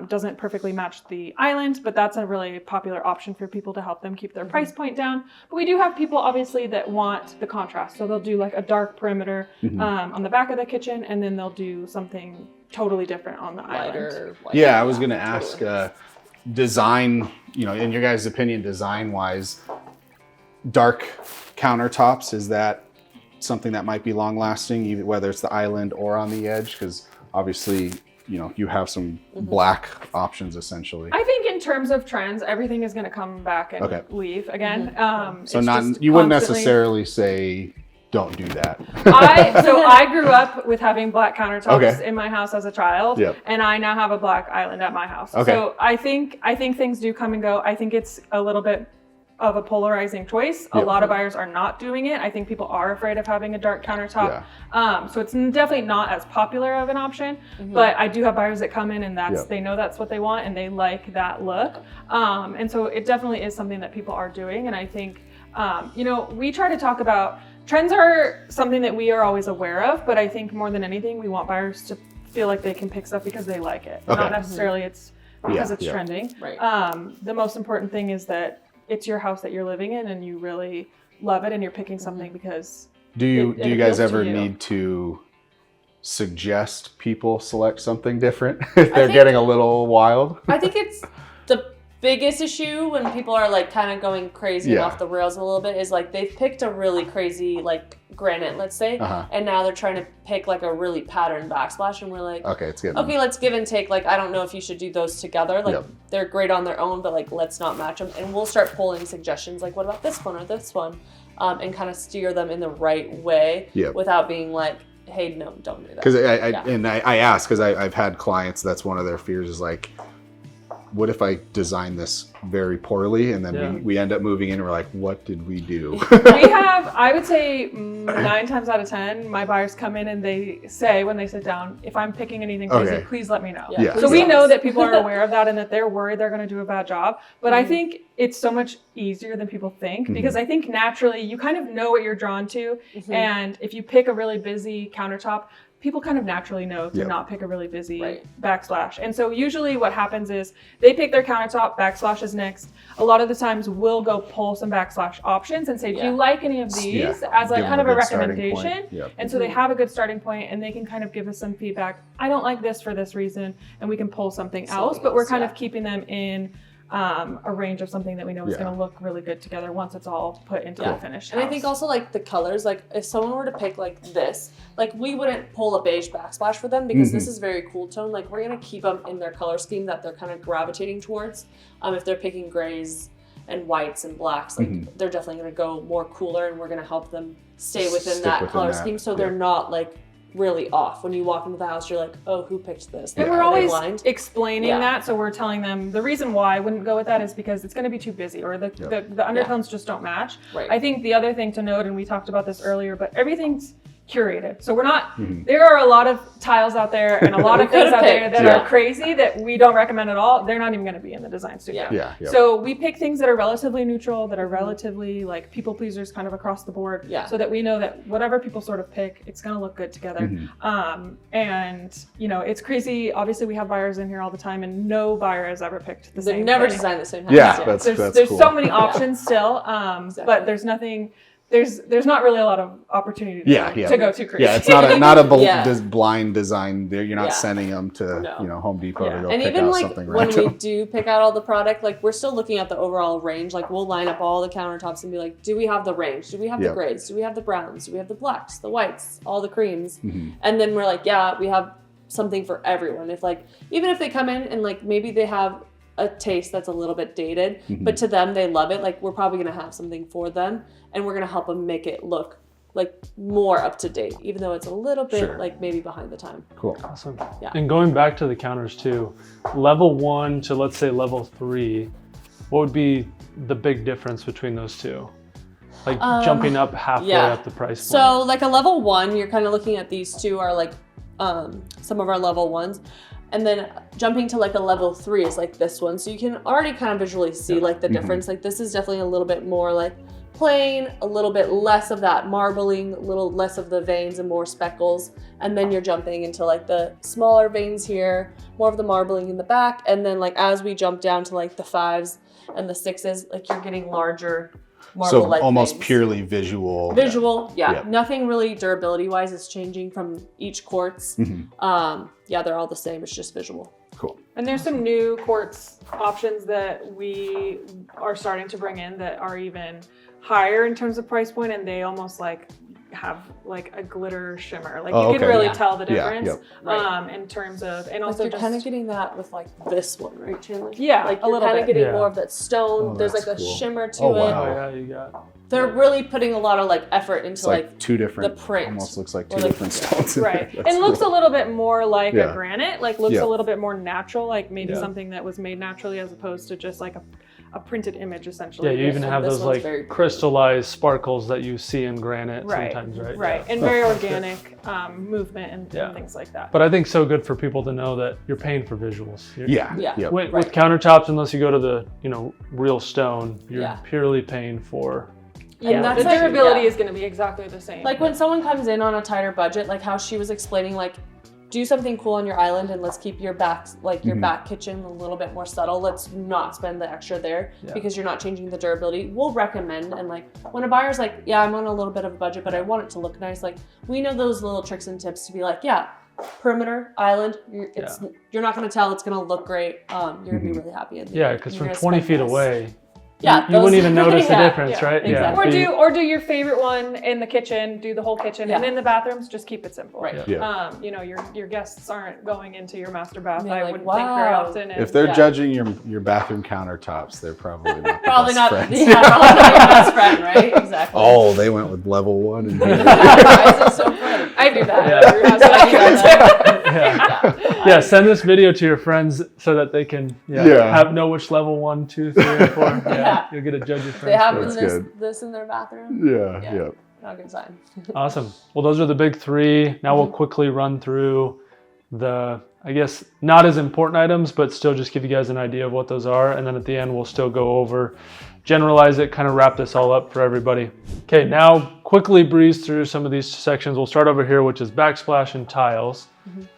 doesn't perfectly match the island, but that's a really popular option for people to help them keep their price point down. But we do have people obviously that want the contrast. So they'll do like a dark perimeter on the back of the kitchen, and then they'll do something totally different on the island. I was going to ask, design, you know, in your guys' opinion, design wise, dark countertops, is that something that might be long lasting, whether it's the island or on the edge? Because obviously, you know, you have some black options essentially. I think in terms of trends, everything is going to come back and leave again. So you wouldn't necessarily say don't do that. I grew up with having black countertops in my house as a child, and I now have a black island at my house. So I think things do come and go. I think it's a little bit of a polarizing choice. A lot of buyers are not doing it. I think people are afraid of having a dark countertop. So it's definitely not as popular of an option, but I do have buyers that come in and they know that's what they want and they like that look. And so it definitely is something that people are doing. And I think, you know, we try to talk about trends are something that we are always aware of, but I think more than anything, we want buyers to feel like they can pick stuff because they like it. Not necessarily it's because it's trending. The most important thing is that it's your house that you're living in and you really love it and you're picking something because do you guys ever need to suggest people select something different if they're getting a little wild? I think it's the biggest issue when people are like kind of going crazy and off the rails a little bit is like they've picked a really crazy like granite, let's say, and now they're trying to pick like a really patterned backsplash, and we're like, okay, let's give and take. Like, I don't know if you should do those together. Like, they're great on their own, but like, let's not match them. And we'll start pulling suggestions like, what about this one or this one, and kind of steer them in the right way without being like, hey, no, don't do that. Because I ask because I've had clients that's one of their fears is like, what if I design this very poorly, and then we end up moving in and we're like, what did we do? We have, I would say 9 times out of 10, my buyers come in and they say when they sit down, if I'm picking anything crazy, please let me know. Yeah. So we know that people are aware of that and that they're worried they're going to do a bad job. But I think it's so much easier than people think, because I think naturally you kind of know what you're drawn to. And if you pick a really busy countertop, people kind of naturally know to not pick a really busy backsplash. And so usually what happens is they pick their countertop, backsplash is next. A lot of the times we'll go pull some backsplash options and say, do you like any of these as like kind of a recommendation? And so they have a good starting point and they can kind of give us some feedback. I don't like this for this reason, and we can pull something else, but we're kind of keeping them in a range of something that we know is going to look really good together once it's all put into the finished house. And I think also like the colors, like if someone were to pick like this, like we wouldn't pull a beige backsplash for them because this is very cool tone. Like we're going to keep them in their color scheme that they're kind of gravitating towards. If they're picking grays and whites and blacks, like they're definitely going to go more cooler, and we're going to help them stay within that color scheme, so they're not like really off. When you walk into the house, you're like, oh, who picked this? And we're always explaining that, so we're telling them the reason why I wouldn't go with that is because it's going to be too busy, or the undertones just don't match. I think the other thing to note, and we talked about this earlier, but everything's curated. So we're not, there are a lot of tiles out there and a lot of things out there that are crazy that we don't recommend at all. They're not even going to be in the design studio. So we pick things that are relatively neutral, that are relatively like people pleasers kind of across the board, so that we know that whatever people sort of pick, it's going to look good together. And you know, it's crazy. Obviously we have buyers in here all the time and no buyer has ever picked the same thing. They've never designed the same house. That's cool. So many options still, but there's nothing, there's not really a lot of opportunity to go too crazy. It's not a blind design. You're not sending them to you know, Home Depot to go and pick even out like something when random. we do pick out all the product, like we're still looking at the overall range. Like we'll line up all the countertops and be like, do we have the range? Do we have the grays? Do we have the browns? Do we have the blacks, the whites, all the creams? And then we're like, we have something for everyone. If like, even if they come in and like maybe they have a taste that's a little bit dated, but to them they love it, like we're probably going to have something for them, and we're going to help them make it look like more up to date, even though it's a little bit like maybe behind the time. Cool. Awesome. And going back to the counters too, level 1 to let's say level 3, what would be the big difference between those two? Like jumping up halfway up the price point. So like a level 1, you're kind of looking at these two are like some of our level 1s. And then jumping to like a level 3 is like this one. So you can already kind of visually see like the difference. Like this is definitely a little bit more like plain, a little bit less of that marbling, a little less of the veins and more speckles. And then you're jumping into like the smaller veins here, more of the marbling in the back. And then like as we jump down to like the 5s and the 6s, like you're getting larger marble-like almost veins. purely visual. Nothing really durability wise is changing from each quartz. They're all the same, it's just visual. Cool. And there's some new quartz options that we are starting to bring in that are even higher in terms of price point, and they almost like have like a glitter shimmer. Like you can really tell the difference in terms of, and also you're kind of getting that with like this one, right, Chandler? Yeah, like a you're little kind of bit. getting more of that stone. There's like a shimmer to it. Wow. Oh yeah, you got. They're really putting a lot of like effort into It's like two different, the print. almost looks like two different stones. Right. It looks a little bit more like a granite, like looks a little bit more natural, like maybe something that was made naturally as opposed to just like a printed image essentially. Yeah, you even have those like crystallized sparkles that you see in granite sometimes, right? Right, and very organic movement and things like that. But I think so good for people to know that you're paying for visuals. With countertops, unless you go to the real stone, you're purely paying for. Yeah, the durability is going to be exactly the same. Like when someone comes in on a tighter budget, like how she was explaining, like do something cool on your island and let's keep your back, like your back kitchen a little bit more subtle. Let's not spend the extra there because you're not changing the durability. We'll recommend, and like when a buyer's like, I'm on a little bit of a budget, but I want it to look nice. Like we know those little tricks and tips to be like, perimeter, island, you're not going to tell, it's going to look great. You're going to be really happy. Because from 20 feet away, you those, wouldn't even notice the difference, right? Exactly. Or do your favorite one in the kitchen, do the whole kitchen, and in the bathrooms, just keep it simple. Right. Your guests aren't going into your master bath. I wouldn't think very often. If they're judging your bathroom countertops, they're probably not the probably best not. friends. Yeah, probably not your best friend, right? Exactly. Oh, they went with level 1 and Why is it so pretty? I do that. Yeah. Your house, I do that. Yeah, send this video to your friends so that they can know which level 1, 2, 3, and 4. Yeah, you'll get to judge your friends. They have That's this in their bathroom. Yeah. Not a good sign. Awesome. Well, those are the big 3. Now we'll quickly run through the, I guess, not as important items, but still just give you guys an idea of what those are. And then at the end, we'll still go over, generalize it, kind of wrap this all up for everybody. Okay, now quickly breeze through some of these sections. We'll start over here, which is backsplash and tiles.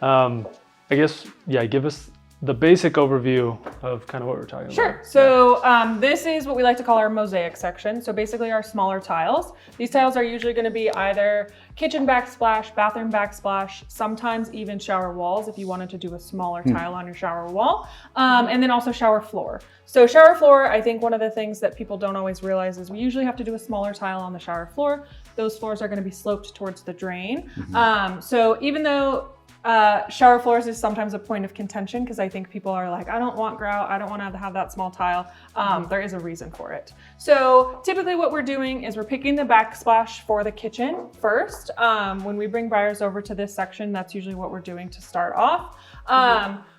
I guess, give us the basic overview of kind of what we're talking about. Sure. So this is what we like to call our mosaic section. So basically our smaller tiles. These tiles are usually going to be either kitchen backsplash, bathroom backsplash, sometimes even shower walls if you wanted to do a smaller tile on your shower wall, and then also shower floor. So shower floor, I think one of the things that people don't always realize is we usually have to do a smaller tile on the shower floor. Those floors are going to be sloped towards the drain. So even though shower floors is sometimes a point of contention because I think people are like, I don't want grout, I don't want to have that small tile. There is a reason for it. So typically what we're doing is we're picking the backsplash for the kitchen first. When we bring buyers over to this section, that's usually what we're doing to start off.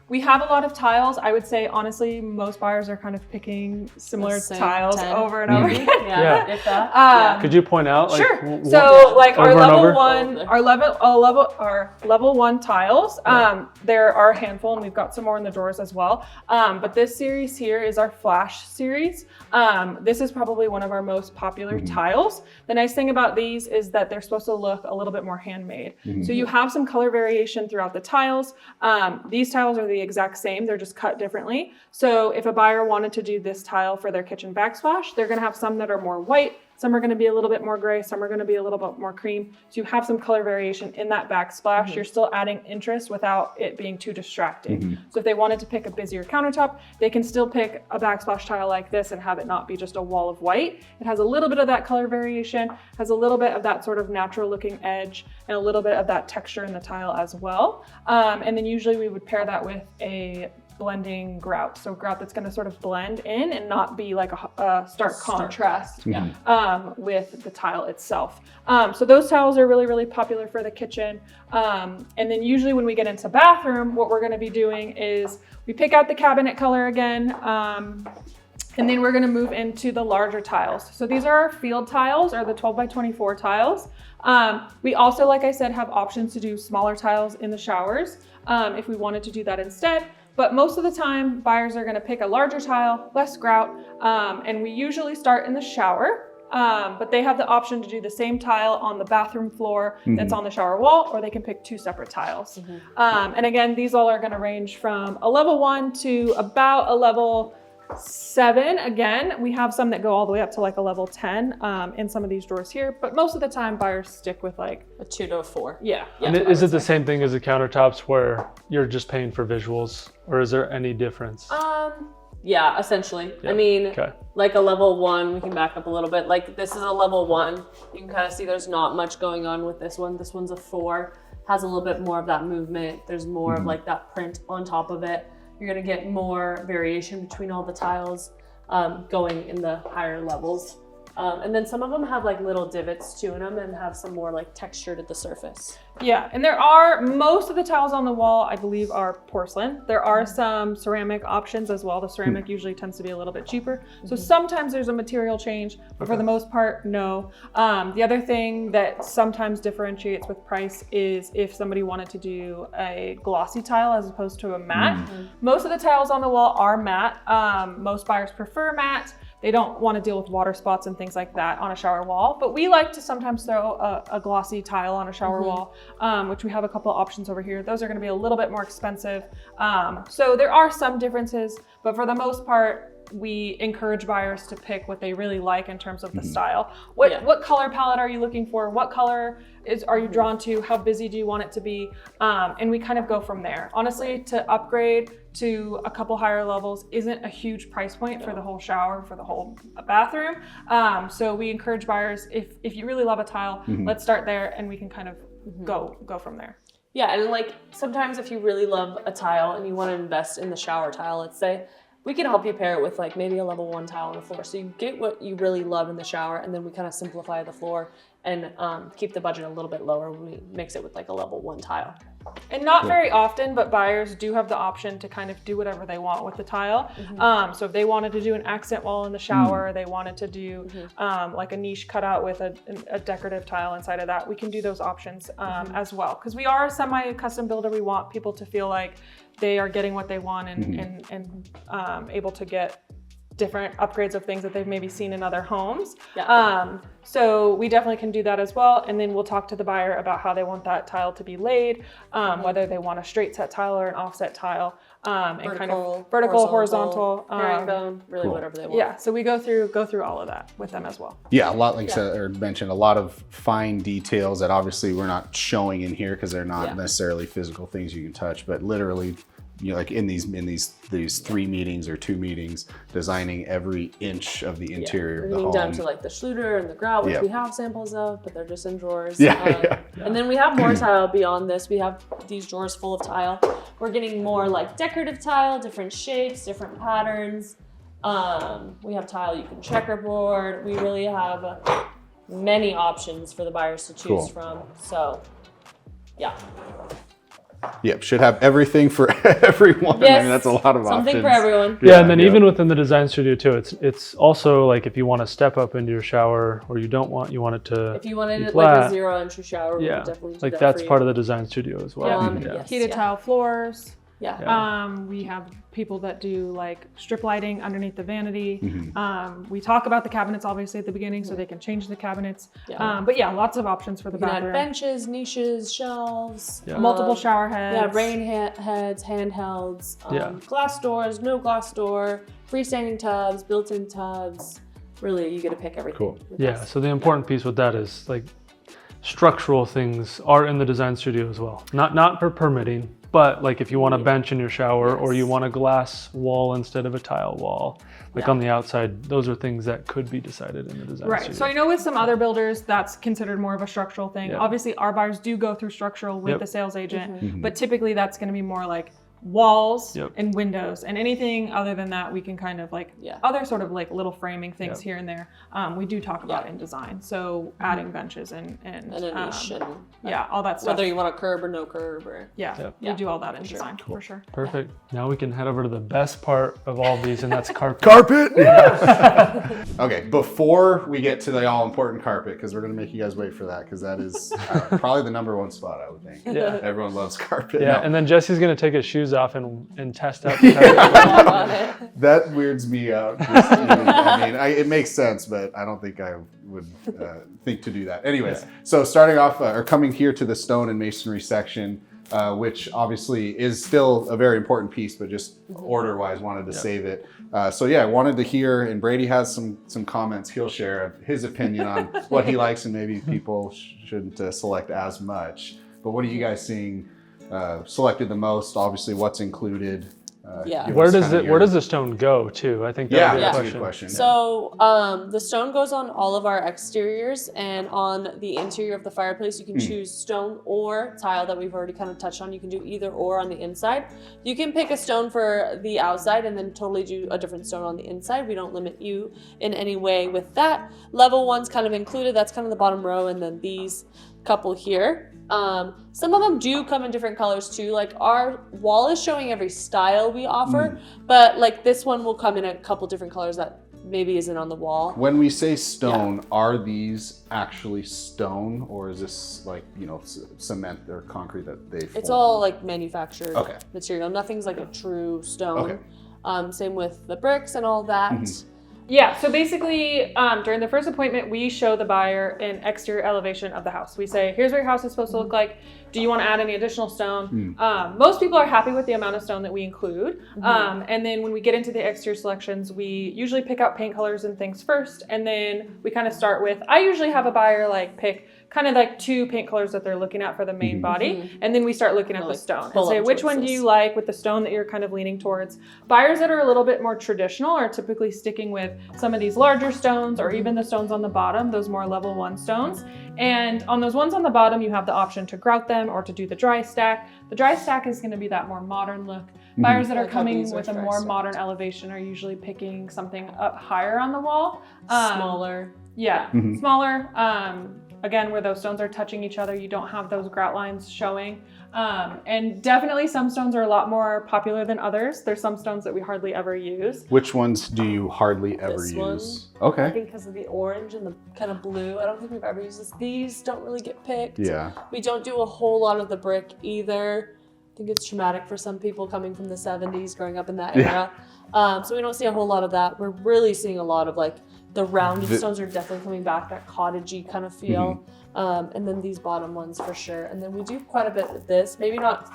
We have a lot of tiles. I would say, honestly, most buyers are kind of picking similar tiles 10. over and over again. If that. Could you point out? Like, Sure. So like our over level 1 tiles, there are a handful and we've got some more in the drawers as well. But this series here is our flash series. This is probably one of our most popular tiles. The nice thing about these is that they're supposed to look a little bit more handmade. So you have some color variation throughout the tiles. These tiles are the exact same, they're just cut differently. So if a buyer wanted to do this tile for their kitchen backsplash, they're going to have some that are more white, some are going to be a little bit more gray, some are going to be a little bit more cream. So you have some color variation in that backsplash. You're still adding interest without it being too distracting. So if they wanted to pick a busier countertop, they can still pick a backsplash tile like this and have it not be just a wall of white. It has a little bit of that color variation, has a little bit of that sort of natural looking edge, and a little bit of that texture in the tile as well. And then usually we would pair that with a blending grout. So grout that's going to sort of blend in and not be like a stark contrast with the tile itself. So those tiles are really, really popular for the kitchen. And then usually when we get into bathroom, what we're going to be doing is we pick out the cabinet color again. And then we're going to move into the larger tiles. So these are our field tiles, or the 12 by 24 tiles. We also, like I said, have options to do smaller tiles in the showers if we wanted to do that instead. But most of the time, buyers are going to pick a larger tile, less grout, and we usually start in the shower. But they have the option to do the same tile on the bathroom floor that's on the shower wall, or they can pick 2 separate tiles. And again, these all are going to range from a level 1 to about a level 7. Again, we have some that go all the way up to like a level 10 in some of these drawers here, but most of the time buyers stick with like a 2 to a 4. Yeah. And is it the same thing as the countertops where you're just paying for visuals, or is there any difference? Yeah, essentially. Yeah. I mean, like a level 1, we can back up a little bit. Like this is a level 1. You can kind of see there's not much going on with this one. This one's a 4, has a little bit more of that movement. There's more of like that print on top of it. You're going to get more variation between all the tiles going in the higher levels. And then some of them have like little divots too in them and have some more like texture to the surface. Yeah, and there are, most of the tiles on the wall, I believe, are porcelain. There are some ceramic options as well. The ceramic usually tends to be a little bit cheaper. So sometimes there's a material change, but for the most part, no. The other thing that sometimes differentiates with price is if somebody wanted to do a glossy tile as opposed to a matte. Most of the tiles on the wall are matte. Most buyers prefer matte. They don't want to deal with water spots and things like that on a shower wall, but we like to sometimes throw a glossy tile on a shower wall, which we have a couple of options over here. Those are going to be a little bit more expensive. So there are some differences, but for the most part, we encourage buyers to pick what they really like in terms of the style. What color palette are you looking for? What color are you drawn to? How busy do you want it to be? And we kind of go from there. Honestly, to upgrade to a couple higher levels isn't a huge price point for the whole shower, for the whole bathroom. So we encourage buyers, if you really love a tile, let's start there and we can kind of go from there. Yeah, and like sometimes if you really love a tile and you want to invest in the shower tile, let's say, we can help you pair it with like maybe a level 1 tile on the floor. So you get what you really love in the shower, and then we kind of simplify the floor and keep the budget a little bit lower when we mix it with like a level 1 tile. And not very often, but buyers do have the option to kind of do whatever they want with the tile. So if they wanted to do an accent wall in the shower, they wanted to do like a niche cutout with a decorative tile inside of that, we can do those options as well. Because we are a semi-custom builder, we want people to feel like they are getting what they want and able to get different upgrades of things that they've maybe seen in other homes. So we definitely can do that as well. And then we'll talk to the buyer about how they want that tile to be laid, whether they want a straight set tile or an offset tile, and kind of vertical, horizontal, herringbone, really whatever they want. Yeah, so we go through all of that with them as well. Yeah, a lot, like you said, or mentioned, a lot of fine details that obviously we're not showing in here because they're not necessarily physical things you can touch, but literally, you know, like in these 3 meetings or 2 meetings, designing every inch of the interior of the home. Down to like the Schluter and the grout, which we have samples of, but they're just in drawers. Yeah. And then we have more tile beyond this. We have these drawers full of tile. We're getting more like decorative tile, different shapes, different patterns. We have tile you can checkerboard. We really have many options for the buyers to choose from. So, yeah. Yep, should have everything for everyone. Yes, I mean, that's a lot of something options. for everyone. Yeah, and then even within the design studio too, it's also like if you want to step up into your shower or you want it to if you wanted it flat, like a 0 entry shower, we would definitely do like that that's for part you. of the design studio as well. Heated tile floors. Yeah. We have people that do like strip lighting underneath the vanity. We talk about the cabinets obviously at the beginning so they can change the cabinets. But yeah, lots of options for the bathroom. Benches, niches, shelves. Multiple shower heads. Yeah, rain heads, handhelds, glass doors, no glass door, freestanding tubs, built-in tubs. Really, you get to pick everything. Cool. Yeah, so the important piece with that is like structural things are in the design studio as well. Not for permitting, but like if you want a bench in your shower or you want a glass wall instead of a tile wall, like on the outside, those are things that could be decided in the design studio. So I know with some other builders, that's considered more of a structural thing. Obviously our buyers do go through structural with the sales agent, but typically that's going to be more like walls and windows, and anything other than that we can kind of like other sort of like little framing things here and there we do talk about in design, so adding benches and a niche and all that stuff, whether you want a curb or no curb or we do all that in design for sure. Perfect. Now we can head over to the best part of all of these, and that's carpet. Carpet. Okay, before we get to the all important carpet, because we're gonna make you guys wait for that, because that is probably the #1 spot, I would think. Everyone loves carpet. And then Jesse's gonna take his shoes off and test out the carpet. That weirds me out. I mean, it makes sense, but I don't think I would think to do that. Anyways, so starting off, or coming here to the stone and masonry section, which obviously is still a very important piece, but just order-wise wanted to save it. So yeah, I wanted to hear, and Brady has some comments he'll share of his opinion on what he likes, and maybe people shouldn't select as much. But what are you guys seeing selected the most? Obviously, what's included? Where does the stone go to? I think that would be that's a good question. So the stone goes on all of our exteriors, and on the interior of the fireplace you can choose stone or tile that we've already kind of touched on. You can do either or on the inside. You can pick a stone for the outside and then totally do a different stone on the inside. We don't limit you in any way with that. Level 1's kind of included, that's kind of the bottom row, and then these couple here. Some of them do come in different colors too. Like our wall is showing every style we offer, but like this one will come in a couple different colors that maybe isn't on the wall. When we say stone, are these actually stone, or is this like, you know, cement or concrete that they form? It's all like manufactured material. Nothing's like a true stone. Same with the bricks and all that. Yeah, so basically during the first appointment, we show the buyer an exterior elevation of the house. We say, here's what your house is supposed to look like. Do you want to add any additional stone? Most people are happy with the amount of stone that we include. And then when we get into the exterior selections, we usually pick out paint colors and things first. And then we kind of start with, I usually have a buyer like pick kind of like 2 paint colors that they're looking at for the main body. And then we start looking at the stone and say, which one do you like with the stone that you're kind of leaning towards? Buyers that are a little bit more traditional are typically sticking with some of these larger stones, or even the stones on the bottom, those more level 1 stones. And on those ones on the bottom, you have the option to grout them or to do the dry stack. The dry stack is going to be that more modern look. Buyers that are coming with a more modern elevation are usually picking something up higher on the wall. Smaller. Yeah, smaller. again, where those stones are touching each other, you don't have those grout lines showing. And definitely some stones are a lot more popular than others. There's some stones that we hardly ever use. Which ones do you hardly ever This use? I Okay. think because of the orange and the kind of blue. I don't think we've ever used this. These don't really get picked. Yeah. We don't do a whole lot of the brick either. I think it's traumatic for some people coming from the 70s, growing up in that era. So we don't see a whole lot of that. We're really seeing a lot of like the rounded stones are definitely coming back, that cottagey kind of feel. And then these bottom ones for sure. And then we do quite a bit with this. Maybe not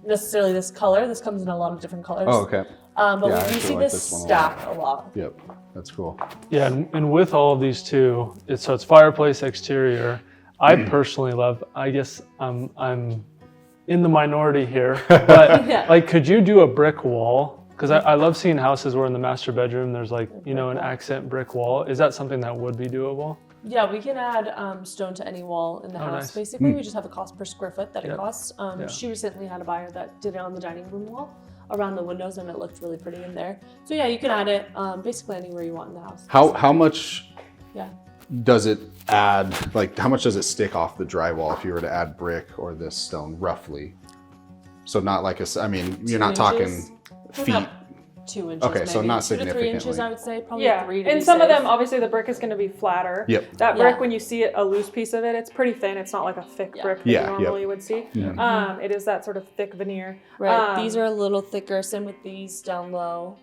necessarily this color. This comes in a lot of different colors. Oh, okay. But Yeah, I we do actually see like this this one a stack a lot. Yep. That's cool. Yeah, and with all of these too, it's fireplace exterior. I personally love. I guess I'm in the minority here, but like, could you do a brick wall? Because I love seeing houses where in the master bedroom there's like an accent brick wall. Is that something that would be doable? Yeah, we can add stone to any wall in the house. Nice. Basically, we just have a cost per square foot that it costs. She recently had a buyer that did it on the dining room wall around the windows, and it looked really pretty in there. So yeah, you can add it basically anywhere you want in the house. How much Yeah. does it add, like how much does it stick off the drywall if you were to add brick or this stone roughly? So not like I mean, you're not talking feet. About 2 inches. Okay, so maybe. not 2 to 3 inches, significantly. I would say. Probably Yeah, 3 to and be some of safe. them, obviously the brick is going to be flatter. Yep. That brick, Yeah. when you see it, a loose piece of it, it's pretty thin. It's not like a thick brick that you normally would see. It is that sort of thick veneer. Right. These are a little thicker. Same with these down low.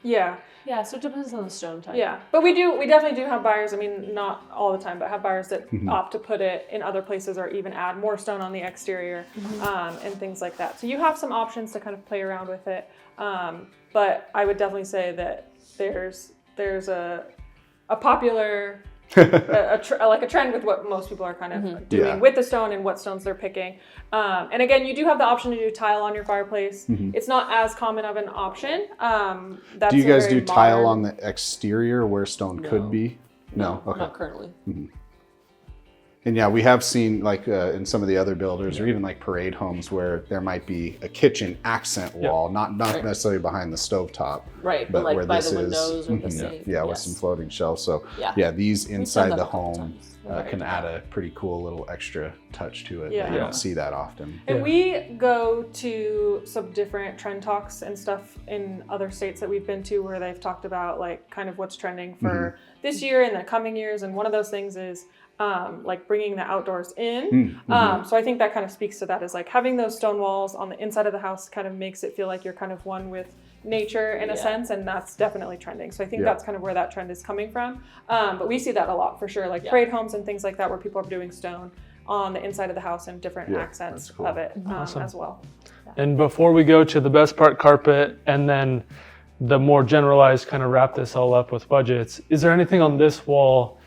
Yeah. Yeah, so it depends on the stone type. Yeah, but we definitely do have buyers, I mean, not all the time, but have buyers that opt to put it in other places or even add more stone on the exterior and things like that. So you have some options to kind of play around with it. But I would definitely say that there's a popular like a trend with what most people are kind of doing with the stone and what stones they're picking. And again, you do have the option to do tile on your fireplace. It's not as common of an option. That's Do you guys very do tile modern- on the exterior where stone could be? No. Okay. Not currently. And yeah, we have seen like in some of the other builders or even like parade homes where there might be a kitchen accent wall, not necessarily behind the stovetop. Right, but like where by this the windows or the is, sink. yeah, with some floating shelves. So yeah, these inside the home can add a pretty cool little extra touch to it. Yeah. You don't see that often. And we go to some different trend talks and stuff in other states that we've been to where they've talked about like kind of what's trending for this year and the coming years. And one of those things is like bringing the outdoors in. So I think that kind of speaks to that, is like having those stone walls on the inside of the house kind of makes it feel like you're kind of one with nature in a sense, and that's definitely trending. So I think that's kind of where that trend is coming from. But we see that a lot for sure, like parade homes and things like that where people are doing stone on the inside of the house and different accents of it as well. And before we go to the best part, carpet, and then the more generalized kind of wrap this all up with budgets, is there anything on this wall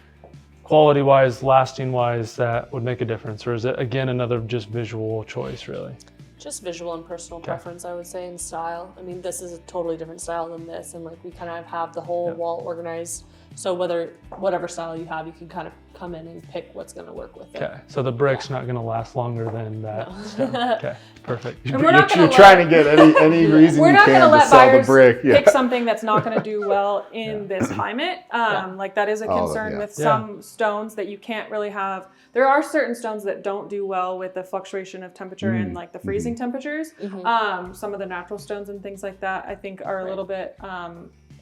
quality-wise, lasting-wise, that would make a difference? Or is it, again, another just visual choice, really? Just visual and personal preference, I would say, and style. I mean, this is a totally different style than this, and like we kind of have the whole wall organized. So whatever style you have, you can kind of come in and pick what's going to work with it. Okay, so the brick's not going to last longer than that. No. Okay, perfect. And we're not You're gonna trying to get any reason we're you not going can to to let sell the buyers brick. pick something that's not going to do well in this climate. Like that is a concern with some stones that you can't really have. There are certain stones that don't do well with the fluctuation of temperature and like the freezing temperatures. Some of the natural stones and things like that, I think, are a little bit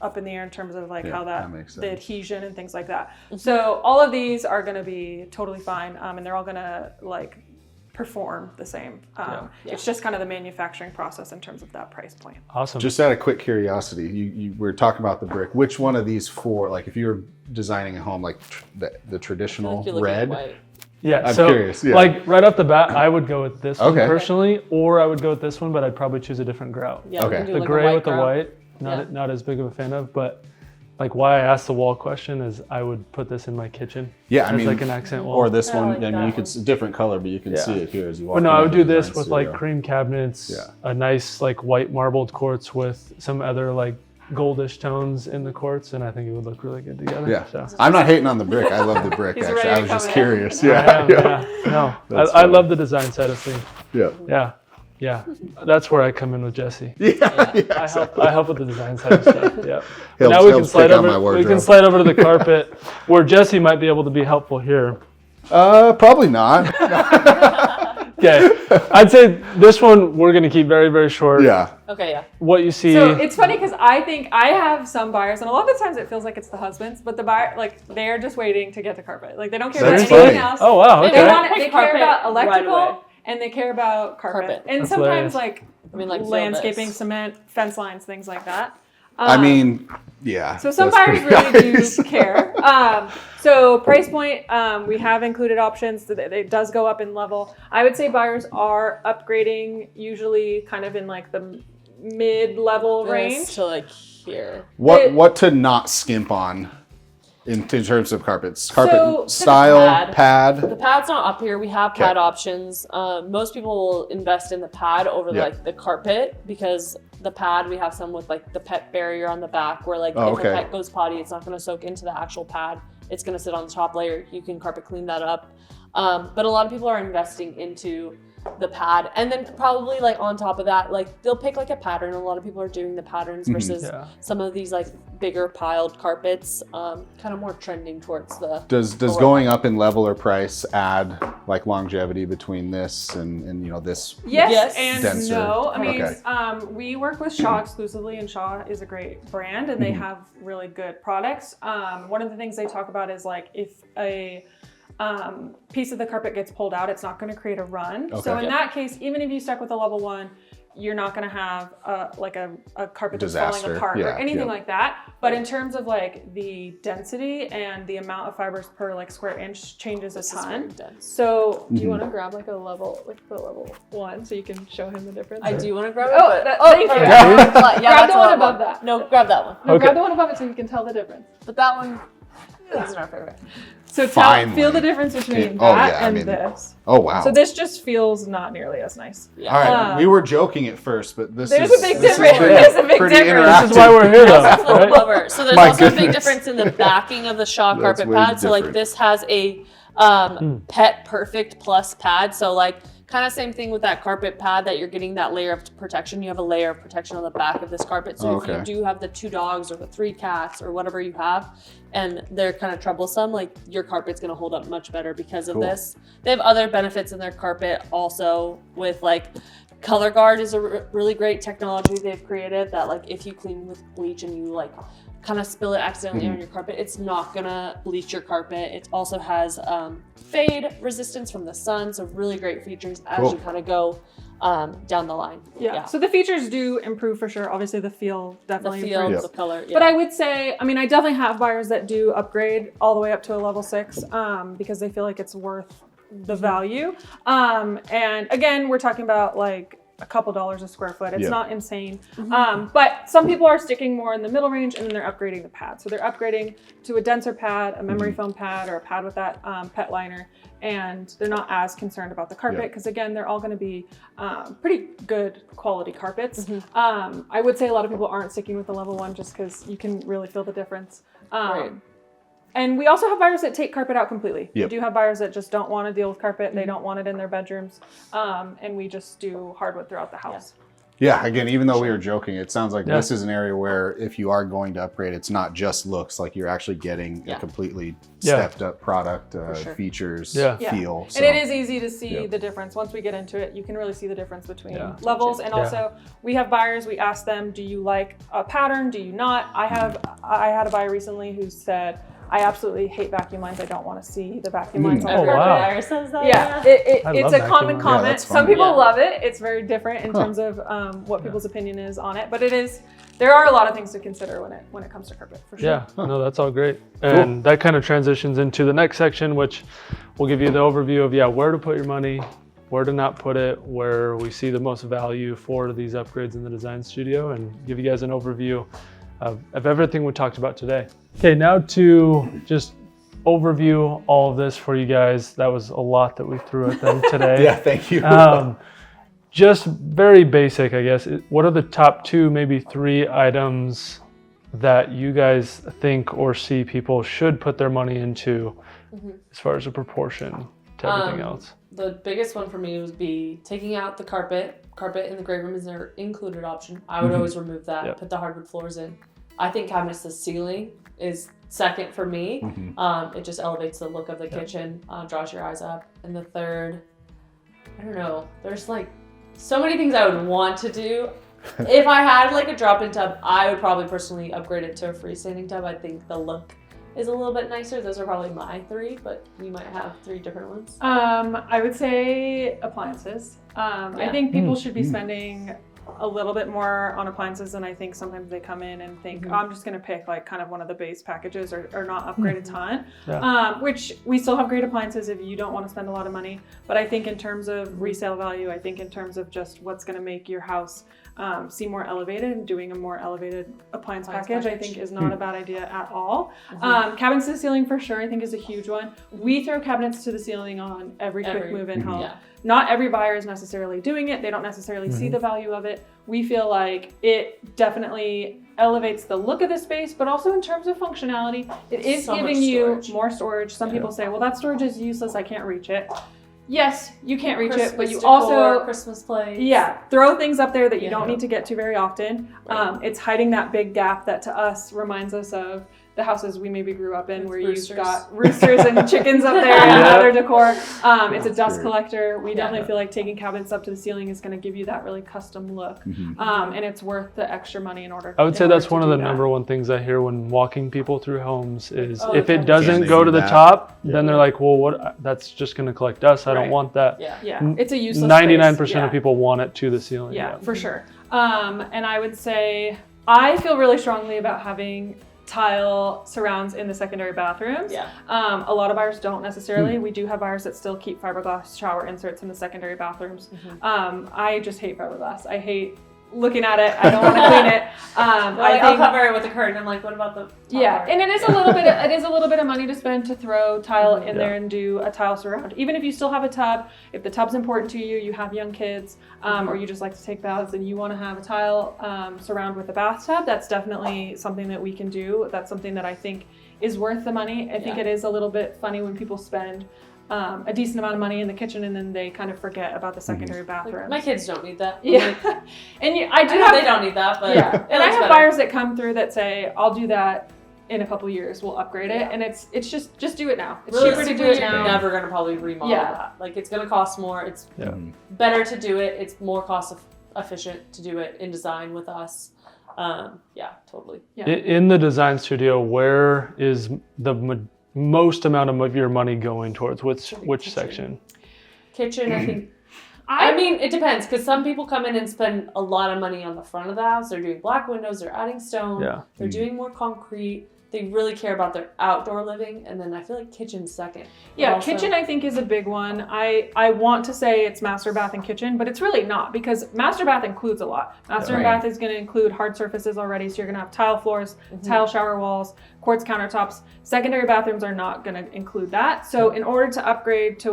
up in the air in terms of like how that makes the sense. adhesion and things like that. So all of these are going to be totally fine, and they're all going to like perform the same. It's just kind of the manufacturing process in terms of that price point. Awesome. Just out of quick curiosity, you were talking about the brick. Which one of these four, like if you were designing a home, like the traditional red? Yeah, I'm so curious. Yeah. like right off the bat, I would go with this one Okay. personally, or I would go with this one, but I'd probably choose a different grout. Yeah, we Okay. can do The like a gray with the grout. white, not as big of a fan of, but like why I asked the wall question is I would put this in my kitchen. Yeah, I as mean, like an accent wall. or this I one. like I mean, that you could it's a different color, but you can see it here as you walk. But no, I would into do the this design with like studio. cream cabinets, Yeah. a nice like white marbled quartz with some other like goldish tones in the quartz, and I think it would look really good together. Yeah, So. I'm not hating on the brick. I love the brick. He's Actually, ready I to was just come in. curious. Yeah. No, That's I funny. love the design side of things. Yeah. Yeah, that's where I come in with Jesse. Yeah. I help with the design side of stuff. Yeah. Helps- Now we can helps slide pick out over. my We wardrobe. can slide over to the carpet, where Jesse might be able to be helpful here. Probably not. Okay, I'd say this one we're gonna keep very, very short. Yeah. Okay, yeah. What you see. So it's funny because I think I have some buyers, and a lot of the times it feels like it's the husbands, but the buyer, like, they're just waiting to get the carpet. Like, they don't care That's about anything funny. else. Oh wow. They Okay. They want it. They care Carpet about right electrical away. and they care about carpet. And That's sometimes hilarious. like, I mean, like, feel landscaping, this. cement, fence lines, things like that. I mean, yeah. So some that's buyers pretty really obvious. do care. So price point, we have included options. It does go up in level. I would say buyers are upgrading usually kind of in like the mid-level This range. to like here. What to not skimp on in terms of carpets? Carpet So, style, pad. The pad's not up here. We have pad options. Most people will invest in the pad over like the carpet because the pad, we have some with like the pet barrier on the back where like if a pet goes potty, it's not going to soak into the actual pad. It's going to sit on the top layer. You can carpet clean that up. But a lot of people are investing into the pad, and then probably like on top of that, like they'll pick like a pattern. A lot of people are doing the patterns versus some of these like bigger piled carpets, kind of more trending towards the. Does going up in level or price add like longevity between this and you know this? Yes and denser. no. I mean, we work with Shaw exclusively, and Shaw is a great brand, and they have really good products. One of the things they talk about is like if a piece of the carpet gets pulled out, it's not going to create a run. So in that case, even if you stuck with a level 1, you're not going to have like a carpet that's falling apart or anything like that. But in terms of like the density and the amount of fibers per like square inch changes a ton. So do you want to grab like a level, like the level 1 so you can show him the difference? I do want to grab it. Thank you. Grab the one above that. No, grab that one. No, grab the one above it so you can tell the difference. But that one isn't our favorite. So feel the difference between that and this. Oh wow. So this just feels not nearly as nice. Yeah. All right, we were joking at first, but this There's is a big this difference. has been There's a big pretty difference. interactive. This is why we're here though. Flip Right? them over. So there's My also a big goodness. difference in the backing of the Shaw That's carpet way pad. So like different. this has a Pet Perfect Plus pad. So like kind of same thing with that carpet pad that you're getting that layer of protection. You have a layer of protection on the back of this carpet. So if you do have the 2 dogs or the 3 cats or whatever you have, and they're kind of troublesome, like your carpet's gonna hold up much better because of this. They have other benefits in their carpet also with like Color Guard is a really great technology they've created that like if you clean with bleach and you like kind of spill it accidentally on your carpet, it's not gonna bleach your carpet. It also has fade resistance from the sun, so really great features as you kind of go down the line. Yeah. So the features do improve for sure. Obviously the feel definitely improves. The color. But I would say, I mean, I definitely have buyers that do upgrade all the way up to a level 6 because they feel like it's worth the value. And again, we're talking about like a couple dollars a square foot. It's not insane. But some people are sticking more in the middle range and then they're upgrading the pad. So they're upgrading to a denser pad, a memory foam pad, or a pad with that pet liner. And they're not as concerned about the carpet because again, they're all going to be pretty good quality carpets. I would say a lot of people aren't sticking with the level 1 just because you can really feel the difference. And we also have buyers that take carpet out completely. We do have buyers that just don't want to deal with carpet. They don't want it in their bedrooms. And we just do hardwood throughout the house. Yeah, again, even though we were joking, it sounds like this is an area where if you are going to upgrade, it's not just looks, like you're actually getting a completely stepped up product, features, feel. So. And it is easy to see the difference. Once we get into it, you can really see the difference between levels. And also we have buyers, we ask them, do you like a pattern? Do you not? I had a buyer recently who said, I absolutely hate vacuum lines. I don't want to see the vacuum lines on the carpet. Wow. Yeah, it's a common comment. Some people Yeah. love it. It's very different in terms of what people's opinion is on it. But it is, there are a lot of things to consider when it comes to carpet, for sure. Yeah, no, that's all great. And that kind of transitions into the next section, which will give you the overview of, where to put your money, where to not put it, where we see the most value for these upgrades in the design studio, and give you guys an overview of everything we talked about today. Okay, now to just overview all of this for you guys. That was a lot that we threw at them today. Thank you. Just very basic, I guess. What are the top 2, maybe 3 items that you guys think or see people should put their money into as far as a proportion to everything else? The biggest one for me would be taking out the carpet. Carpet in the great room is their included option. I would always remove that, put the hardwood floors in. I think cabinets to ceiling is second for me. It just elevates the look of the kitchen, draws your eyes up. And the third, I don't know, there's like so many things I would want to do. If I had like a drop-in tub, I would probably personally upgrade it to a freestanding tub. I think the look is a little bit nicer. Those are probably my three, but you might have three different ones. I would say appliances. I think people should be spending a little bit more on appliances, and I think sometimes they come in and think, oh, I'm just going to pick like kind of one of the base packages or not upgrade a ton, which we still have great appliances if you don't want to spend a lot of money. But I think in terms of resale value, I think in terms of just what's going to make your house seem more elevated, and doing a more elevated appliance package, I think is not a bad idea at all. Cabinets to the ceiling for sure, I think is a huge one. We throw cabinets to the ceiling on every quick move-in home. Yeah. Not every buyer is necessarily doing it. They don't necessarily see the value of it. We feel like it definitely elevates the look of the space, but also in terms of functionality, it is giving you more storage. Some people say, well, that storage is useless, I can't reach it. Yes, you can't reach it, but you decor, also Christmas plates. Yeah, throw things up there that you don't need to get to very often. It's hiding that big gap that to us reminds us of the houses we maybe grew up in, where you've got roosters and chickens up there and other decor. It's a dust collector. We definitely feel like taking cabinets up to the ceiling is going to give you that really custom look, and it's worth the extra money in order. I would say that's one of the number one things I hear when walking people through homes is if it doesn't go to the top, then they're like, well, what? That's just going to collect dust. I don't want that. Yeah, it's a useless. 99% of people want it to the ceiling. Yeah, for sure. And I would say I feel really strongly about having tile surrounds in the secondary bathrooms. A lot of buyers don't necessarily. We do have buyers that still keep fiberglass shower inserts in the secondary bathrooms. I just hate fiberglass. I hate looking at it. I don't want to clean it. I'll cover it with a curtain. I'm like, what about the top part? And it is a little bit. It is a little bit of money to spend to throw tile in there and do a tile surround. Even if you still have a tub, if the tub's important to you, you have young kids, or you just like to take baths and you want to have a tile surround with a bathtub, that's definitely something that we can do. That's something that I think is worth the money. I think it is a little bit funny when people spend a decent amount of money in the kitchen and then they kind of forget about the secondary bathroom. Like, my kids don't need that. And I do have. They don't need that, but and I have buyers that come through that say, "I'll do that in a couple years. We'll upgrade it." And it's just do it now. It's cheaper to do it now. You're never gonna probably remodel that. Like, it's gonna cost more. It's better to do it. It's more cost efficient to do it in design with us. Totally. In the design studio, where is the most amount of your money going towards? Which section? Kitchen, I think. I mean, it depends, because some people come in and spend a lot of money on the front of the house. They're doing black windows, they're adding stone, they're doing more concrete. They really care about their outdoor living, and then I feel like kitchen's second. Kitchen I think is a big one. I want to say it's master bath and kitchen, but it's really not, because master bath includes a lot. Master bath is going to include hard surfaces already, so you're going to have tile floors, tile shower walls, quartz countertops. Secondary bathrooms are not going to include that. So in order to upgrade to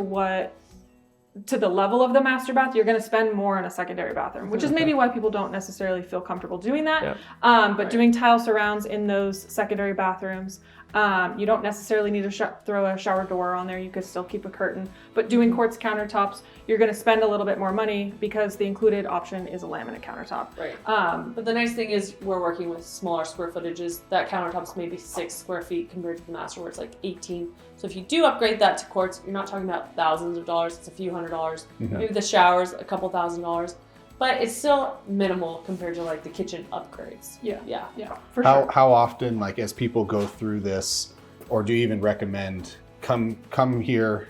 the level of the master bath, you're going to spend more on a secondary bathroom, which is maybe why people don't necessarily feel comfortable doing that. But doing tile surrounds in those secondary bathrooms, you don't necessarily need to throw a shower door on there. You could still keep a curtain. But doing quartz countertops, you're going to spend a little bit more money because the included option is a laminate countertop. But the nice thing is we're working with smaller square footages. That countertop's maybe 6 square feet compared to the master, where it's like 18. So if you do upgrade that to quartz, you're not talking about thousands of dollars. It's a few $100s. Maybe the shower's a couple $1,000s. But it's still minimal compared to like the kitchen upgrades. For sure. How often, like, as people go through this, or do you even recommend come here,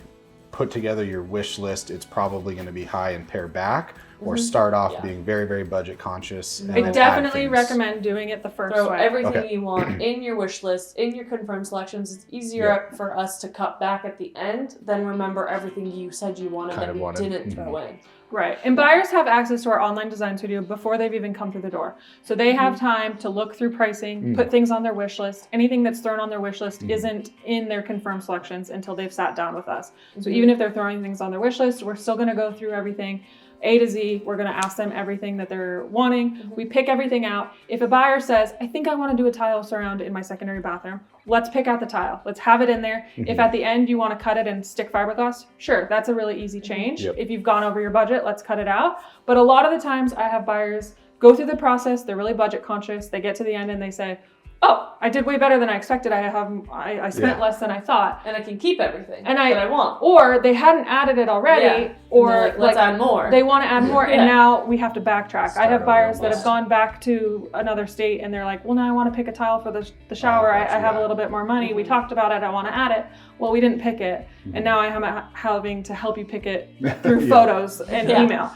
put together your wish list? It's probably going to be high and pare back, or start off being very, very budget conscious. And I definitely recommend doing it the first Throw way. everything you want in your wish list, in your confirmed selections. It's easier for us to cut back at the end than remember everything you said you wanted that we didn't throw in. Right. And buyers have access to our online design studio before they've even come through the door. So they have time to look through pricing, put things on their wish list. Anything that's thrown on their wish list isn't in their confirmed selections until they've sat down with us. So even if they're throwing things on their wish list, we're still going to go through everything A to Z. We're going to ask them everything that they're wanting. We pick everything out. If a buyer says, I think I want to do a tile surround in my secondary bathroom, let's pick out the tile. Let's have it in there. If at the end you want to cut it and stick fiberglass, sure, that's a really easy change. If you've gone over your budget, let's cut it out. But a lot of the times I have buyers go through the process. They're really budget conscious. They get to the end and they say, oh, I did way better than I expected. I spent less than I thought. And I can keep everything And that I want. Or they hadn't added it already, or let's add more. They want to add more, and now we have to backtrack. I have buyers that have almost. gone back to another state, and they're like, well, now I want to pick a tile for the shower. I have a little bit more money. We talked about it. I want to add it. Well, we didn't pick it, and now I am having to help you pick it through photos and email.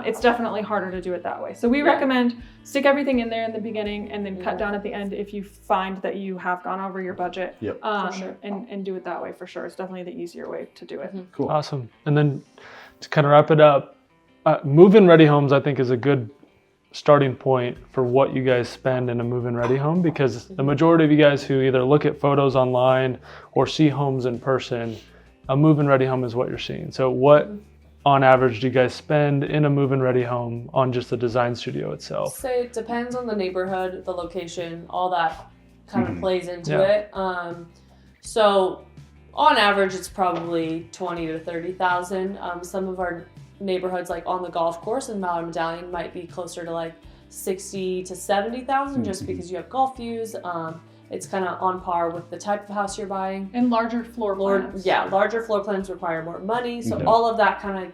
It's definitely harder to do it that way. So we recommend stick everything in there in the beginning, and then cut down at the end if you find that you have gone over your budget. For sure. And do it that way for sure. It's definitely the easier way to do it. Cool. Awesome. And then to kind of wrap it up, move-in ready homes I think is a good starting point for what you guys spend in a move-in ready home, because the majority of you guys who either look at photos online or see homes in person, a move-in ready home is what you're seeing. So what on average do you guys spend in a move-in ready home on just the design studio itself? Say it depends on the neighborhood, the location, all that kind of plays into it. So on average, it's probably 20 to 30,000. Some of our neighborhoods, like on the golf course in Mallard Medallion, might be closer to like 60 to 70,000, just because you have golf views. It's kind of on par with the type of house you're buying. And larger floor plans. Larger floor plans require more money, so all of that kind of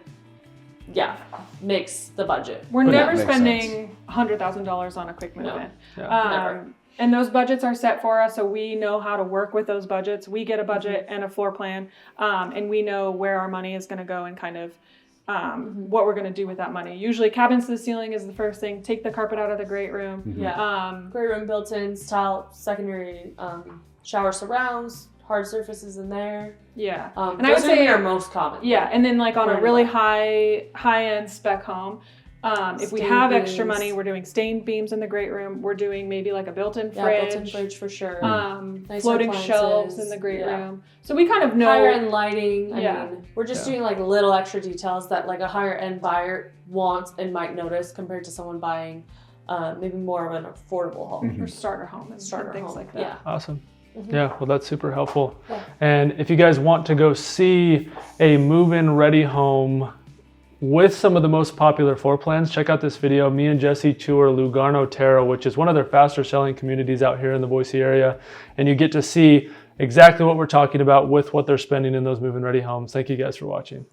makes the budget. We're never spending $100,000 on a quick move-in. Never. And those budgets are set for us, so we know how to work with those budgets. We get a budget and a floor plan, and we know where our money is going to go and kind of what we're going to do with that money. Usually cabins to the ceiling is the first thing. Take the carpet out of the great room. Great room built-ins, tile, secondary shower surrounds, hard surfaces in there. And I would say are most common. And then like on a really high-end spec home, if we have extra money, we're doing stained beams in the great room. We're doing maybe like a built-in fridge. Built-in fridge for sure. Nice floating shelves in the great room. So we kind of know. Higher end lighting. I mean, we're just doing like little extra details that like a higher end buyer wants and might notice compared to someone buying maybe more of an affordable home. Or starter home and things like that. Yeah. Awesome. Yeah, well, that's super helpful. And if you guys want to go see a move-in ready home with some of the most popular floor plans, check out this video. Me and Jesse tour Lugano Terra, which is one of their faster selling communities out here in the Boise area. And you get to see exactly what we're talking about with what they're spending in those move-in ready homes. Thank you guys for watching.